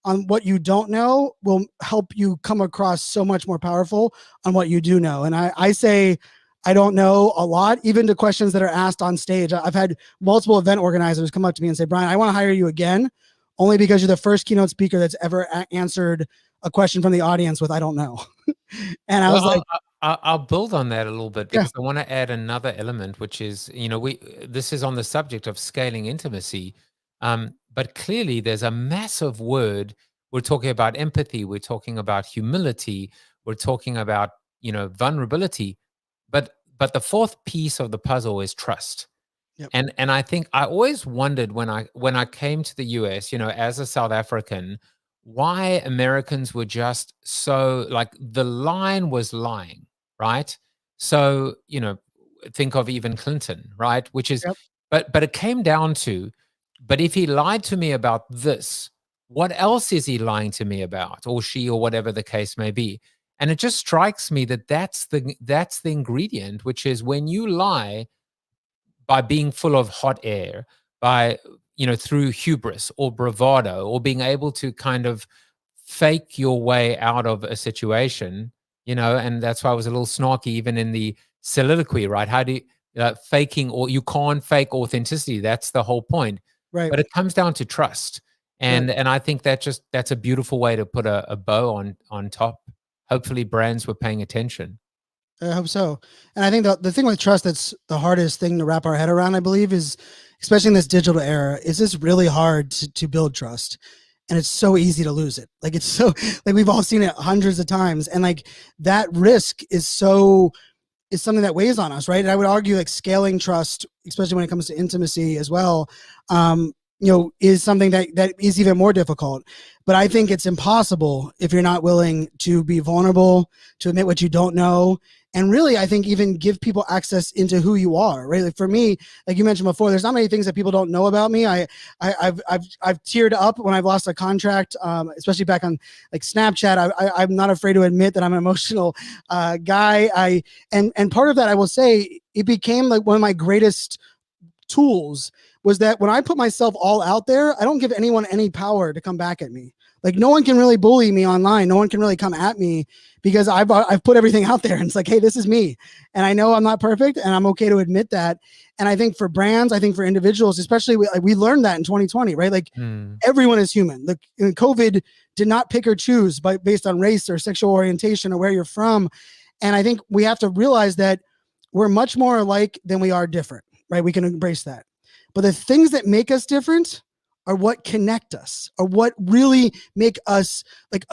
on what you don't know will help you come across so much more powerful on what you do know. And I say, I don't know a lot, even to questions that are asked on stage. I've had multiple event organizers come up to me and say, Brian, I want to hire you again, only because you're the first keynote speaker that's ever answered a question from the audience with, I don't know. And I was like, I'll build on that a little bit, because I want to add another element, which is, this is on the subject of scaling intimacy. But clearly there's a massive word. We're talking about empathy. We're talking about humility. We're talking about, vulnerability. But the fourth piece of the puzzle is trust. Yep. And I think I always wondered when I came to the US, as a South African, why Americans were just so, like, the line was lying, right? So, think of even Clinton, right? Which is, but it came down to, but if he lied to me about this, what else is he lying to me about, or she, or whatever the case may be? And it just strikes me that that's the ingredient, which is, when you lie by being full of hot air, by, through hubris or bravado, or being able to kind of fake your way out of a situation, and that's why I was a little snarky even in the soliloquy, right? How do you, faking, or you can't fake authenticity. That's the whole point. Right. But it comes down to trust. And I think that's a beautiful way to put a bow on top. Hopefully brands were paying attention. I hope so. And I think the thing with trust that's the hardest thing to wrap our head around, I believe, is, especially in this digital era, is it's really hard to build trust. And it's so easy to lose it. Like, it's so, like, we've all seen it hundreds of times. And like, that risk is something that weighs on us, right? And I would argue, like, scaling trust, especially when it comes to intimacy as well, is something that is even more difficult. But I think it's impossible if you're not willing to be vulnerable, to admit what you don't know. And really, I think even give people access into who you are, right? Like, for me, like you mentioned before, there's not many things that people don't know about me. I've teared up when I've lost a contract, especially back on like Snapchat. I'm not afraid to admit that I'm an emotional guy. And part of that, I will say, it became like one of my greatest tools, was that when I put myself all out there, I don't give anyone any power to come back at me. Like, no one can really bully me online. No one can really come at me, because I've put everything out there, and it's like, hey, this is me. And I know I'm not perfect, and I'm okay to admit that. And I think for brands, I think for individuals, especially, we learned that in 2020, right? Like, everyone is human. Like, COVID did not pick or choose based on race or sexual orientation or where you're from. And I think we have to realize that we're much more alike than we are different, right? We can embrace that. But the things that make us different are what connect us, or what really make us like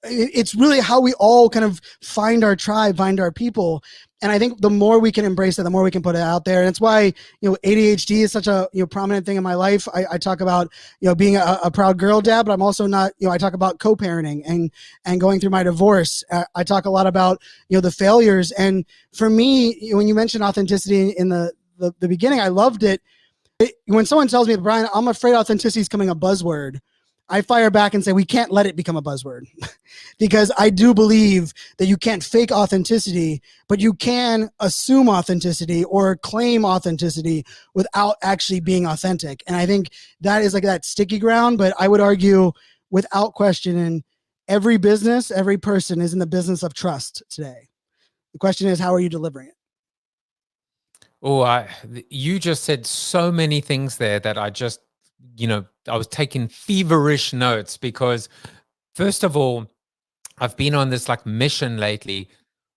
it's really how we all kind of find our tribe, find our people. And I think the more we can embrace it, the more we can put it out there. And it's why, ADHD is such a prominent thing in my life. I talk about, being a proud girl dad, but I'm also not, I talk about co-parenting and going through my divorce. I talk a lot about, the failures. And for me, when you mentioned authenticity in the beginning, I loved it. When someone tells me, Brian, I'm afraid authenticity is becoming a buzzword, I fire back and say, we can't let it become a buzzword because I do believe that you can't fake authenticity, but you can assume authenticity or claim authenticity without actually being authentic. And I think that is like that sticky ground, but I would argue without question, every business, every person is in the business of trust today. The question is, how are you delivering it? Oh, you just said so many things there that I just, I was taking feverish notes because, first of all, I've been on this like mission lately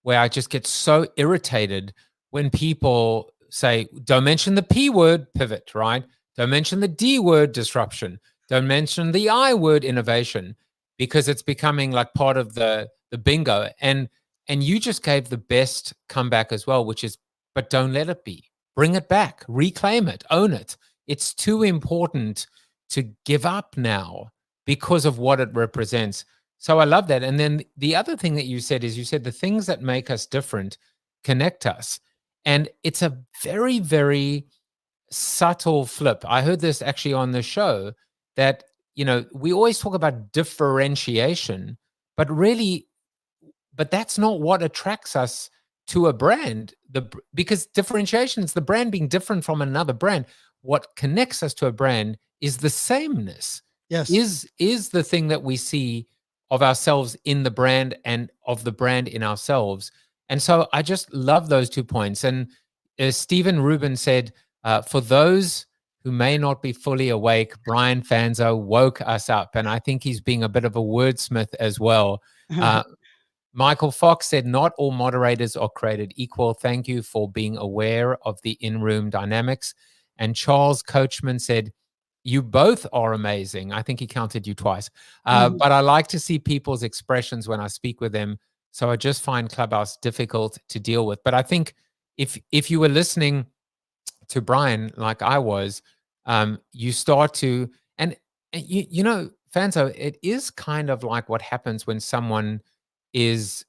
where I just get so irritated when people say, don't mention the P word, pivot, right? Don't mention the D word, disruption. Don't mention the I word, innovation, because it's becoming like part of the bingo. And you just gave the best comeback as well, which is, but don't let it be. Bring it back, reclaim it, own it. It's too important to give up now because of what it represents. So I love that. And then the other thing that you said is the things that make us different connect us. And it's a very, very subtle flip. I heard this actually on the show that, we always talk about differentiation, but that's not what attracts us to a brand. Because differentiation is the brand being different from another brand. What connects us to a brand is the sameness. Yes. Is the thing that we see of ourselves in the brand and of the brand in ourselves. And so I just love those 2 points. And Stephen Rubin said, for those who may not be fully awake, Brian Fanzo woke us up. And I think he's being a bit of a wordsmith as well. Michael Fox said, not all moderators are created equal. Thank you for being aware of the in-room dynamics. And Charles Coachman said, you both are amazing. I think he counted you twice. But I like to see people's expressions when I speak with them. So I just find Clubhouse difficult to deal with. But I think if you were listening to Brian like I was, you start to, and Fanzo, it is kind of like what happens when someone is,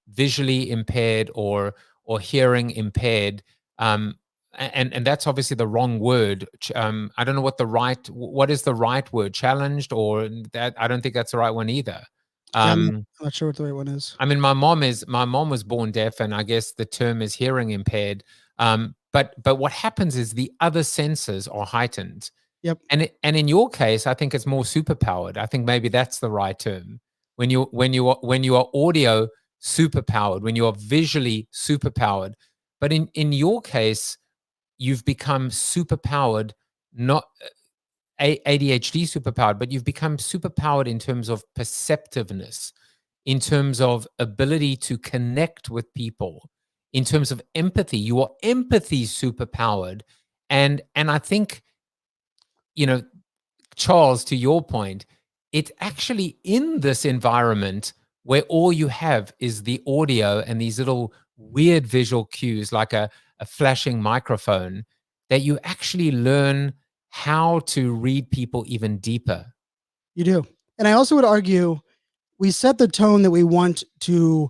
visually impaired or hearing impaired. And that's obviously the wrong word. I don't know what is the right word, challenged, or that. I don't think that's the right one either. I'm not sure what the right one is. I mean, my mom was born deaf, and I guess the term is hearing impaired. But what happens is the other senses are heightened. Yep. And in your case, I think it's more superpowered. I think maybe that's the right term. When you are audio superpowered, when you are visually superpowered. But in your case, you've become superpowered, not ADHD superpowered, but you've become superpowered in terms of perceptiveness, in terms of ability to connect with people, in terms of empathy. You are empathy superpowered. And I think, Charles, to your point, it's actually in this environment where all you have is the audio and these little weird visual cues like a flashing microphone that you actually learn how to read people even deeper. You do. And I also would argue we set the tone that we want to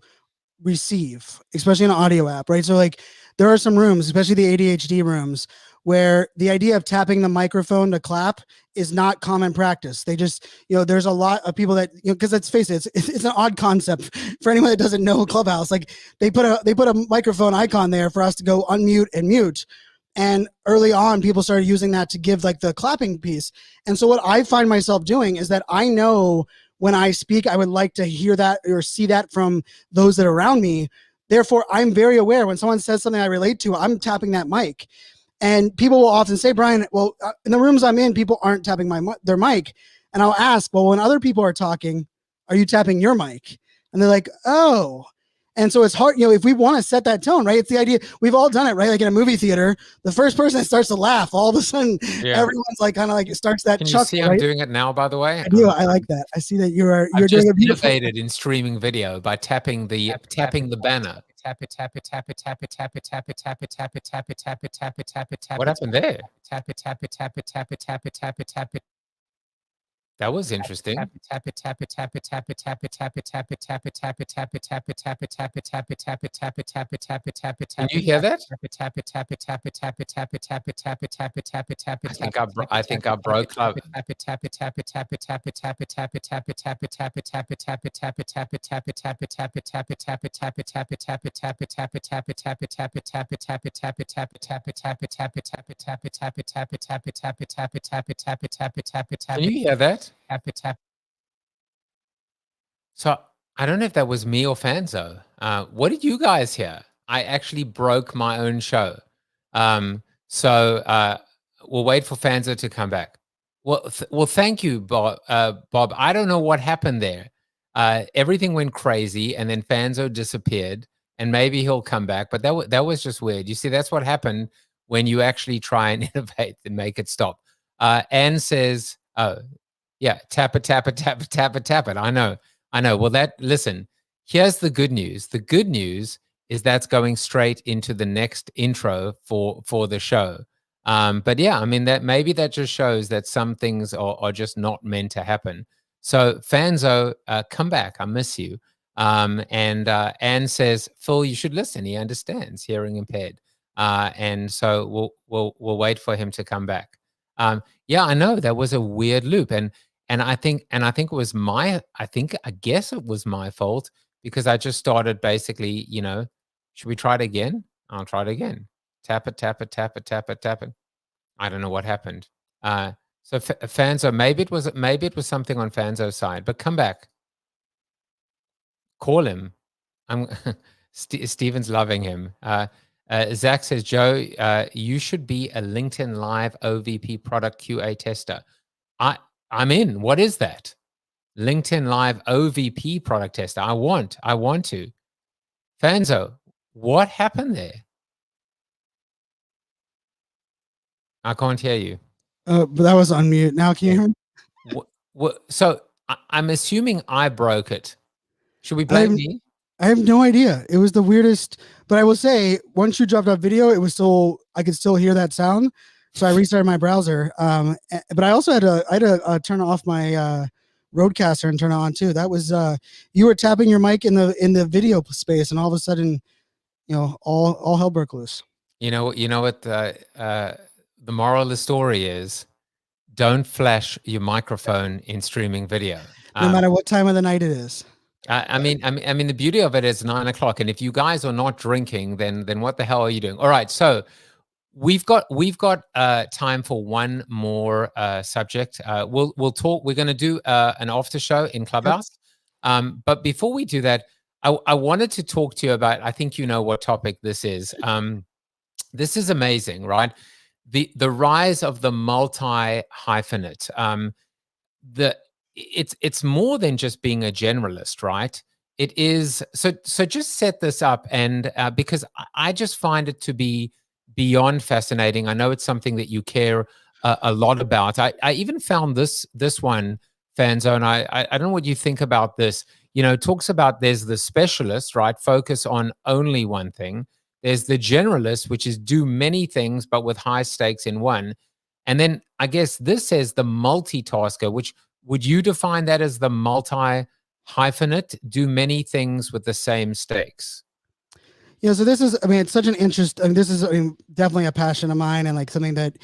receive, especially in an audio app, right? So like there are some rooms, especially the ADHD rooms, where the idea of tapping the microphone to clap is not common practice. They just, there's a lot of people that, because let's face it, it's an odd concept for anyone that doesn't know Clubhouse. Like they put a microphone icon there for us to go unmute and mute. And early on, people started using that to give like the clapping piece. And so what I find myself doing is that I know when I speak, I would like to hear that or see that from those that are around me. Therefore, I'm very aware when someone says something I relate to, I'm tapping that mic. And people will often say, Brian, well, in the rooms I'm in, people aren't tapping their mic. And I'll ask, well, when other people are talking, are you tapping your mic? And they're like, oh. And so it's hard, if we want to set that tone, right? It's the idea, we've all done it, right? Like in a movie theater, the first person that starts to laugh, all of a sudden, everyone's like, kind of like, it starts that chuckle. Can you see right? I'm doing it now, by the way? I do. I like that. I see that you're just doing a beautiful. Innovated in streaming video by tapping the banner. Tap it, tap it, tap it, tap it, tap it, tap it, tap it, tap it, tap it, tap it, tap it, tap it, tap it. What happened there? Tap it, tap it, tap it, tap it, tap it, tap it, tap it. That was interesting. Can you hear that? I think I broke Club. Can you hear that? So I don't know if that was me or Fanzo. What did you guys hear? I actually broke my own show. So we'll wait for Fanzo to come back. Well, thank you, Bob. Bob, I don't know what happened there. Everything went crazy, and then Fanzo disappeared, and maybe he'll come back. But that was just weird. You see, that's what happened when you actually try and innovate and make it stop. Anne says, "Oh, yeah, tap it, tap it, tap it, tap it, tap it." I know. Well, listen, here's the good news. The good news is that's going straight into the next intro for the show. But yeah, I mean, maybe that just shows that some things are just not meant to happen. So Fanzo, come back. I miss you. And Anne says, Phil, you should listen. He understands hearing impaired. And so we'll wait for him to come back. Yeah, I know that was a weird loop. And I think it was I guess it was my fault because I just started basically, should we try it again? I'll try it again. Tap it, tap it, tap it, tap it, tap it. I don't know what happened. So Fanzo, maybe it was something on Fanzo's side, but come back. Call him. Steven's loving him. Zach says, Joe, you should be a LinkedIn Live OVP product QA tester. I'm in. What is that? LinkedIn Live OVP product tester. I want to. Fanzo, what happened there? I can't hear you. But that was on mute. Now can you hear me? So I'm assuming I broke it. Should we blame me? I have no idea. It was the weirdest. But I will say, once you dropped off video, I could still hear that sound. So I restarted my browser. But I also had to turn off my Roadcaster and turn it on too. That was you were tapping your mic in the video space, and all of a sudden, all hell broke loose. You know what the moral of the story is: don't flash your microphone in streaming video, no matter what time of the night it is. I mean, the beauty of it is 9 o'clock, and if you guys are not drinking, then what the hell are you doing? All right, so. We've got time for one more subject. We'll talk. We're going to do an after show in Clubhouse. But before we do that, I wanted to talk to you about. I think you know what topic this is. This is amazing, right? The rise of the multi-hyphenate. It's more than just being a generalist, right? It is. So just set this up, and because I just find it to be beyond fascinating. I know it's something that you care a lot about. I even found this one, Fanzo, and I don't know what you think about this. It talks about there's the specialist, right? Focus on only one thing. There's the generalist, which is do many things, but with high stakes in one. And then I guess this says the multitasker, which would you define that as the multi-hyphenate, do many things with the same stakes? Yeah, so this is, it's such an interest. This is definitely a passion of mine, and like something that,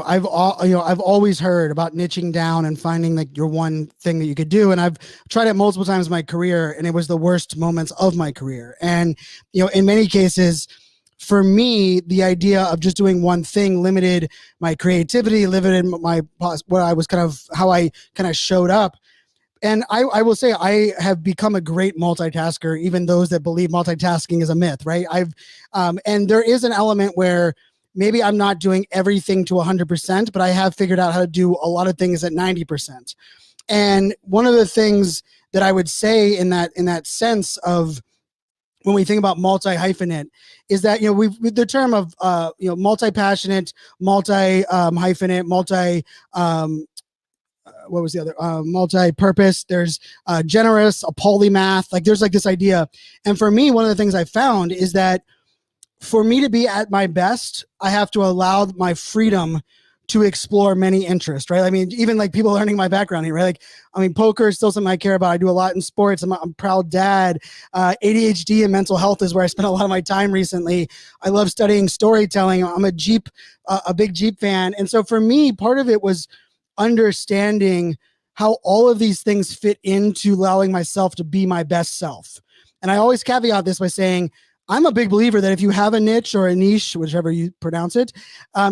I've always heard about niching down and finding like your one thing that you could do. And I've tried it multiple times in my career, and it was the worst moments of my career. And, in many cases, for me, the idea of just doing one thing limited my creativity, limited how I kind of showed up. And I will say I have become a great multitasker, even those that believe multitasking is a myth, right? And there is an element where maybe I'm not doing everything to 100%, but I have figured out how to do a lot of things at 90%. And one of the things that I would say in that sense of when we think about multi-hyphenate is that, with the term of, multi-passionate, multi-hyphenate, what was the other multi-purpose, there's generous, a polymath, like there's like this idea. And for me, one of the things I found is that for me to be at my best, I have to allow my freedom to explore many interests, right? I mean, even like people learning my background here, right? Like, I mean, poker is still something I care about. I do a lot in sports. I'm a proud dad. ADHD and mental health is where I spend a lot of my time recently. I love studying storytelling. I'm a big Jeep fan. And so for me, part of it was understanding how all of these things fit into allowing myself to be my best self. And I always caveat this by saying, I'm a big believer that if you have a niche or a niche, whichever you pronounce it,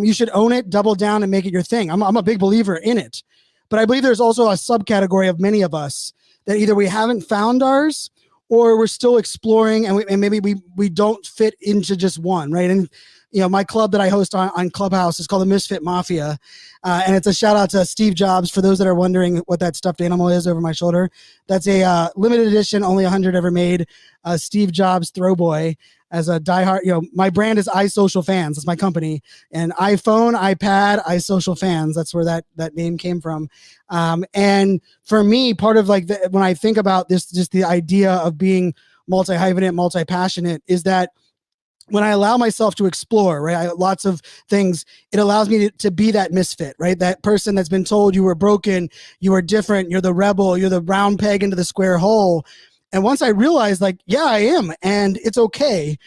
you should own it, double down, and make it your thing. I'm a big believer in it. But I believe there's also a subcategory of many of us that either we haven't found ours or we're still exploring, and maybe we don't fit into just one, right? And my club that I host on Clubhouse is called the Misfit Mafia. And it's a shout out to Steve Jobs. For those that are wondering what that stuffed animal is over my shoulder, that's a limited edition, only 100 ever made, Steve Jobs throwboy. As a diehard, my brand is iSocial Fans. That's my company. And iPhone, iPad, iSocial Fans. That's where that name came from. And for me, part of when I think about this, just the idea of being multi-hyphenate, multi-passionate, is that when I allow myself to explore, right, lots of things, it allows me to be that misfit, right? That person that's been told you were broken, you were different, you're the rebel, you're the round peg into the square hole. And once I realized, yeah, I am, and it's okay.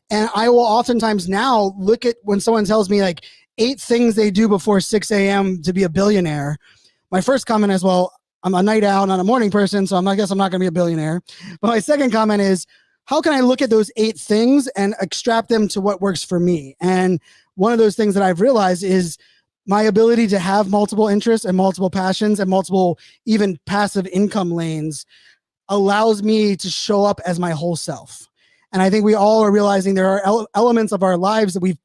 And I will oftentimes now look at when someone tells me 8 things they do before 6 a.m. to be a billionaire. My first comment is, well, I'm a night owl, not a morning person, so I guess I'm not going to be a billionaire. But my second comment is, how can I look at those 8 things and extract them to what works for me? And one of those things that I've realized is my ability to have multiple interests and multiple passions and multiple even passive income lanes allows me to show up as my whole self. And I think we all are realizing there are elements of our lives that we've,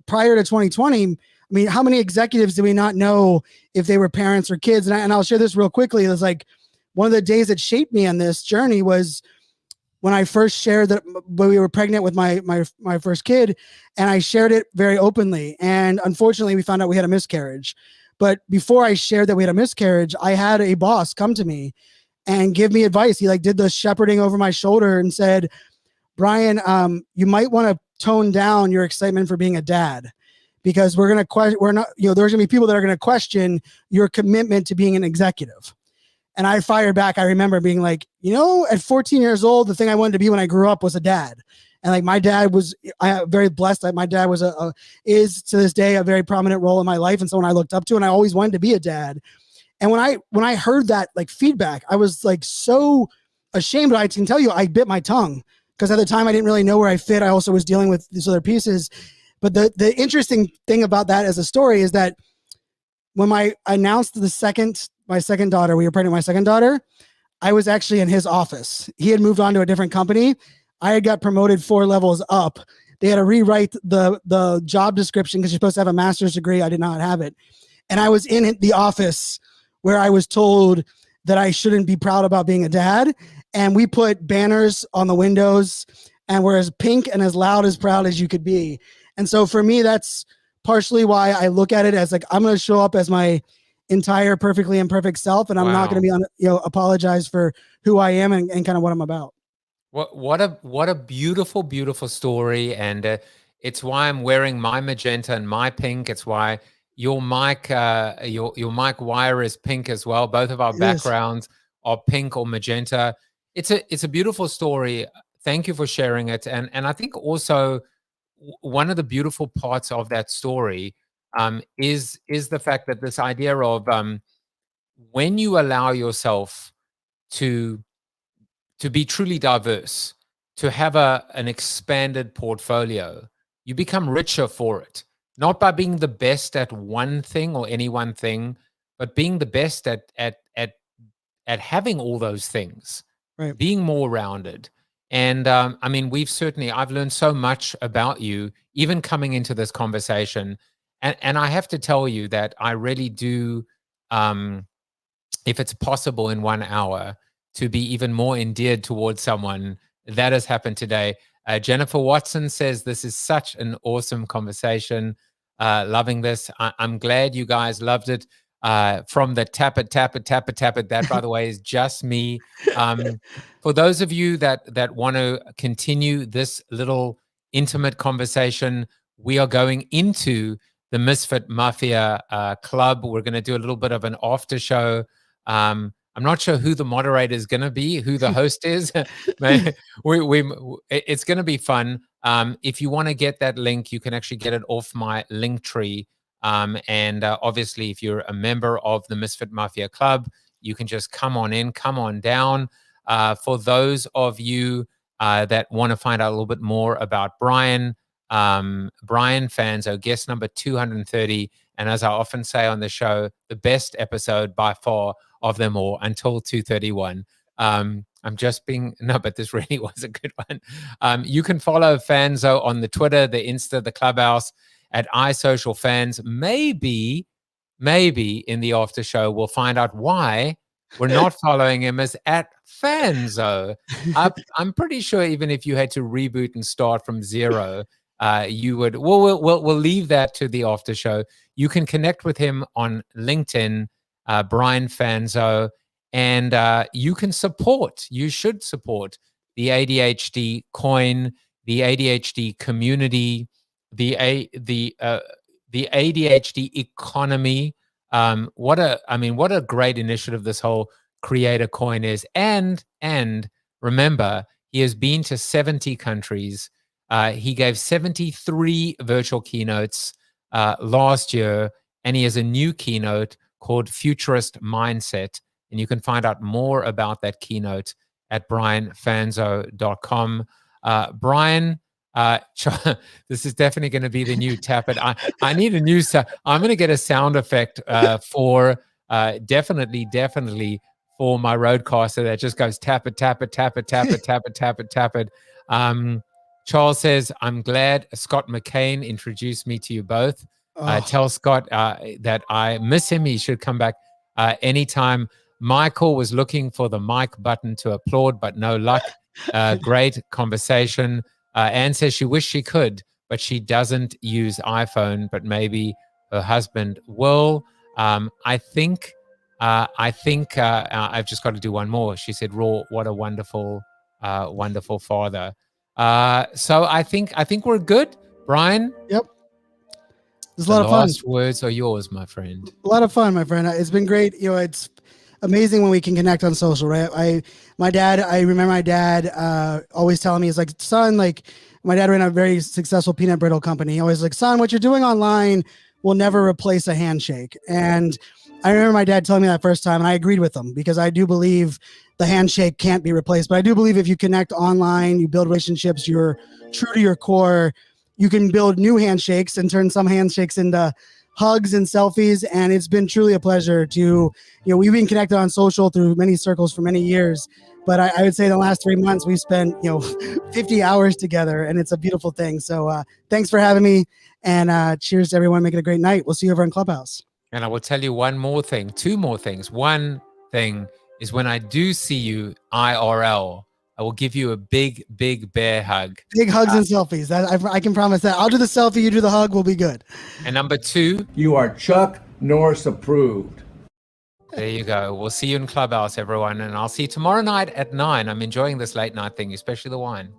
prior to 2020, I mean, how many executives do we not know if they were parents or kids? And I'll share this real quickly. It was one of the days that shaped me on this journey was when I first shared that when we were pregnant with my first kid, and I shared it very openly. And unfortunately, we found out we had a miscarriage. But before I shared that we had a miscarriage, I had a boss come to me and give me advice. He did the shepherding over my shoulder and said, Brian, you might want to tone down your excitement for being a dad, because there's going to be people that are going to question your commitment to being an executive. And I fired back. I remember being at 14 years old, the thing I wanted to be when I grew up was a dad. And my dad was, I'm very blessed that my dad was is to this day a very prominent role in my life and someone I looked up to, and I always wanted to be a dad. And when I heard that feedback, I was so ashamed. But I can tell you, I bit my tongue, because at the time I didn't really know where I fit. I also was dealing with these other pieces. But the interesting thing about that as a story is that when I announced my second daughter, we were pregnant with my second daughter, I was actually in his office. He had moved on to a different company. I had got promoted 4 levels up. They had to rewrite the job description because you're supposed to have a master's degree. I did not have it. And I was in the office where I was told that I shouldn't be proud about being a dad. And we put banners on the windows and we're as pink and as loud as proud as you could be. And so for me, that's partially why I look at it as I'm going to show up as my entire perfectly imperfect self, and I'm not going to be apologize for who I am and kind of what I'm about. What a beautiful, beautiful story. And it's why I'm wearing my magenta and my pink. It's why your mic wire is pink as well. Both of our backgrounds are pink or magenta. It's a beautiful story. Thank you for sharing it. And I think also one of the beautiful parts of that story is the fact that this idea of when you allow yourself to be truly diverse, to have an expanded portfolio, you become richer for it. Not by being the best at one thing or any one thing, but being the best at having all those things, right? Being more rounded. And I mean, I've learned so much about you, even coming into this conversation. And I have to tell you that I really do, if it's possible in 1 hour, to be even more endeared towards someone. That has happened today. Jennifer Watson says, this is such an awesome conversation. Loving this. I'm glad you guys loved it. From the tap it. That, by the way, is just me. For those of you that want to continue this little intimate conversation, we are going into the Misfit Mafia Club. We're going to do a little bit of an after show. I'm not sure who the moderator is going to be, who the host is. It's going to be fun. If you want to get that link, you can actually get it off my link tree. And obviously, if you're a member of the Misfit Mafia Club, you can just come on in, come on down. For those of you that want to find out a little bit more about Brian Fanzo, guest number 230. And as I often say on the show, the best episode by far of them all until 231. I'm just being, no, but this really was a good one. You can follow Fanzo on the Twitter, the Insta, the Clubhouse at iSocialFans. Maybe in the after show, we'll find out why we're not following him as at Fanzo. I'm pretty sure even if you had to reboot and start from zero, you would. We'll leave that to the after show. You can connect with him on LinkedIn, Brian Fanzo, and you should support the ADHD coin, the ADHD community, the ADHD economy. What a great initiative this whole creator coin is. And remember, he has been to 70 countries. He gave 73 virtual keynotes last year, and he has a new keynote called Futurist Mindset. And you can find out more about that keynote at brianfanzo.com. Brian, this is definitely going to be the new tap it. I need a new sound. I'm going to get a sound effect for definitely for my roadcaster that just goes tap it, tap it, tap it, tap it, tap it, tap it, tap it. Charles says, I'm glad Scott McCain introduced me to you both. Tell Scott that I miss him. He should come back anytime. Michael was looking for the mic button to applaud, but no luck. Great conversation. Anne says she wished she could, but she doesn't use iPhone, but maybe her husband will. I think I've just got to do one more. She said, Raw, what a wonderful, wonderful father. So I think we're good. Brian? Yep. It's a lot of fun. Last words are yours, my friend. A lot of fun, my friend. It's been great. It's amazing when we can connect on social, right? I remember my dad always telling me, he's like, son, like my dad ran a very successful peanut brittle company. He always like, son, what you're doing online will never replace a handshake. And I remember my dad telling me that first time, and I agreed with him because I do believe the handshake can't be replaced. But I do believe if you connect online, you build relationships, you're true to your core, you can build new handshakes and turn some handshakes into hugs and selfies. And it's been truly a pleasure to, we've been connected on social through many circles for many years. But I would say in the last 3 months, we've spent, 50 hours together, and it's a beautiful thing. So thanks for having me, and cheers to everyone. Make it a great night. We'll see you over in Clubhouse. And I will tell you two more things. One thing is when I do see you IRL, I will give you a big, big bear hug. Big hugs and selfies. I can promise that. I'll do the selfie, you do the hug, we'll be good. And number two, you are Chuck Norris approved. There you go. We'll see you in Clubhouse, everyone. And I'll see you tomorrow night at 9. I'm enjoying this late night thing, especially the wine.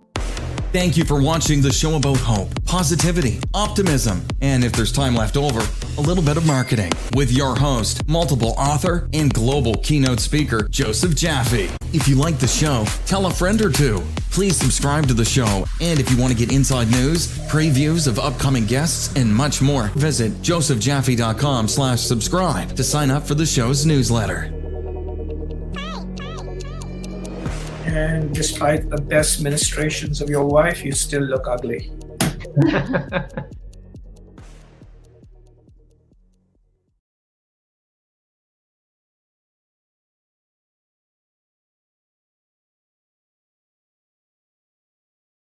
Thank you for watching the show about hope, positivity, optimism, and if there's time left over, a little bit of marketing with your host, multiple author, and global keynote speaker, Joseph Jaffe. If you like the show, tell a friend or two. Please subscribe to the show. And if you want to get inside news, previews of upcoming guests, and much more, visit josephjaffe.com/subscribe to sign up for the show's newsletter. And despite the best ministrations of your wife, you still look ugly.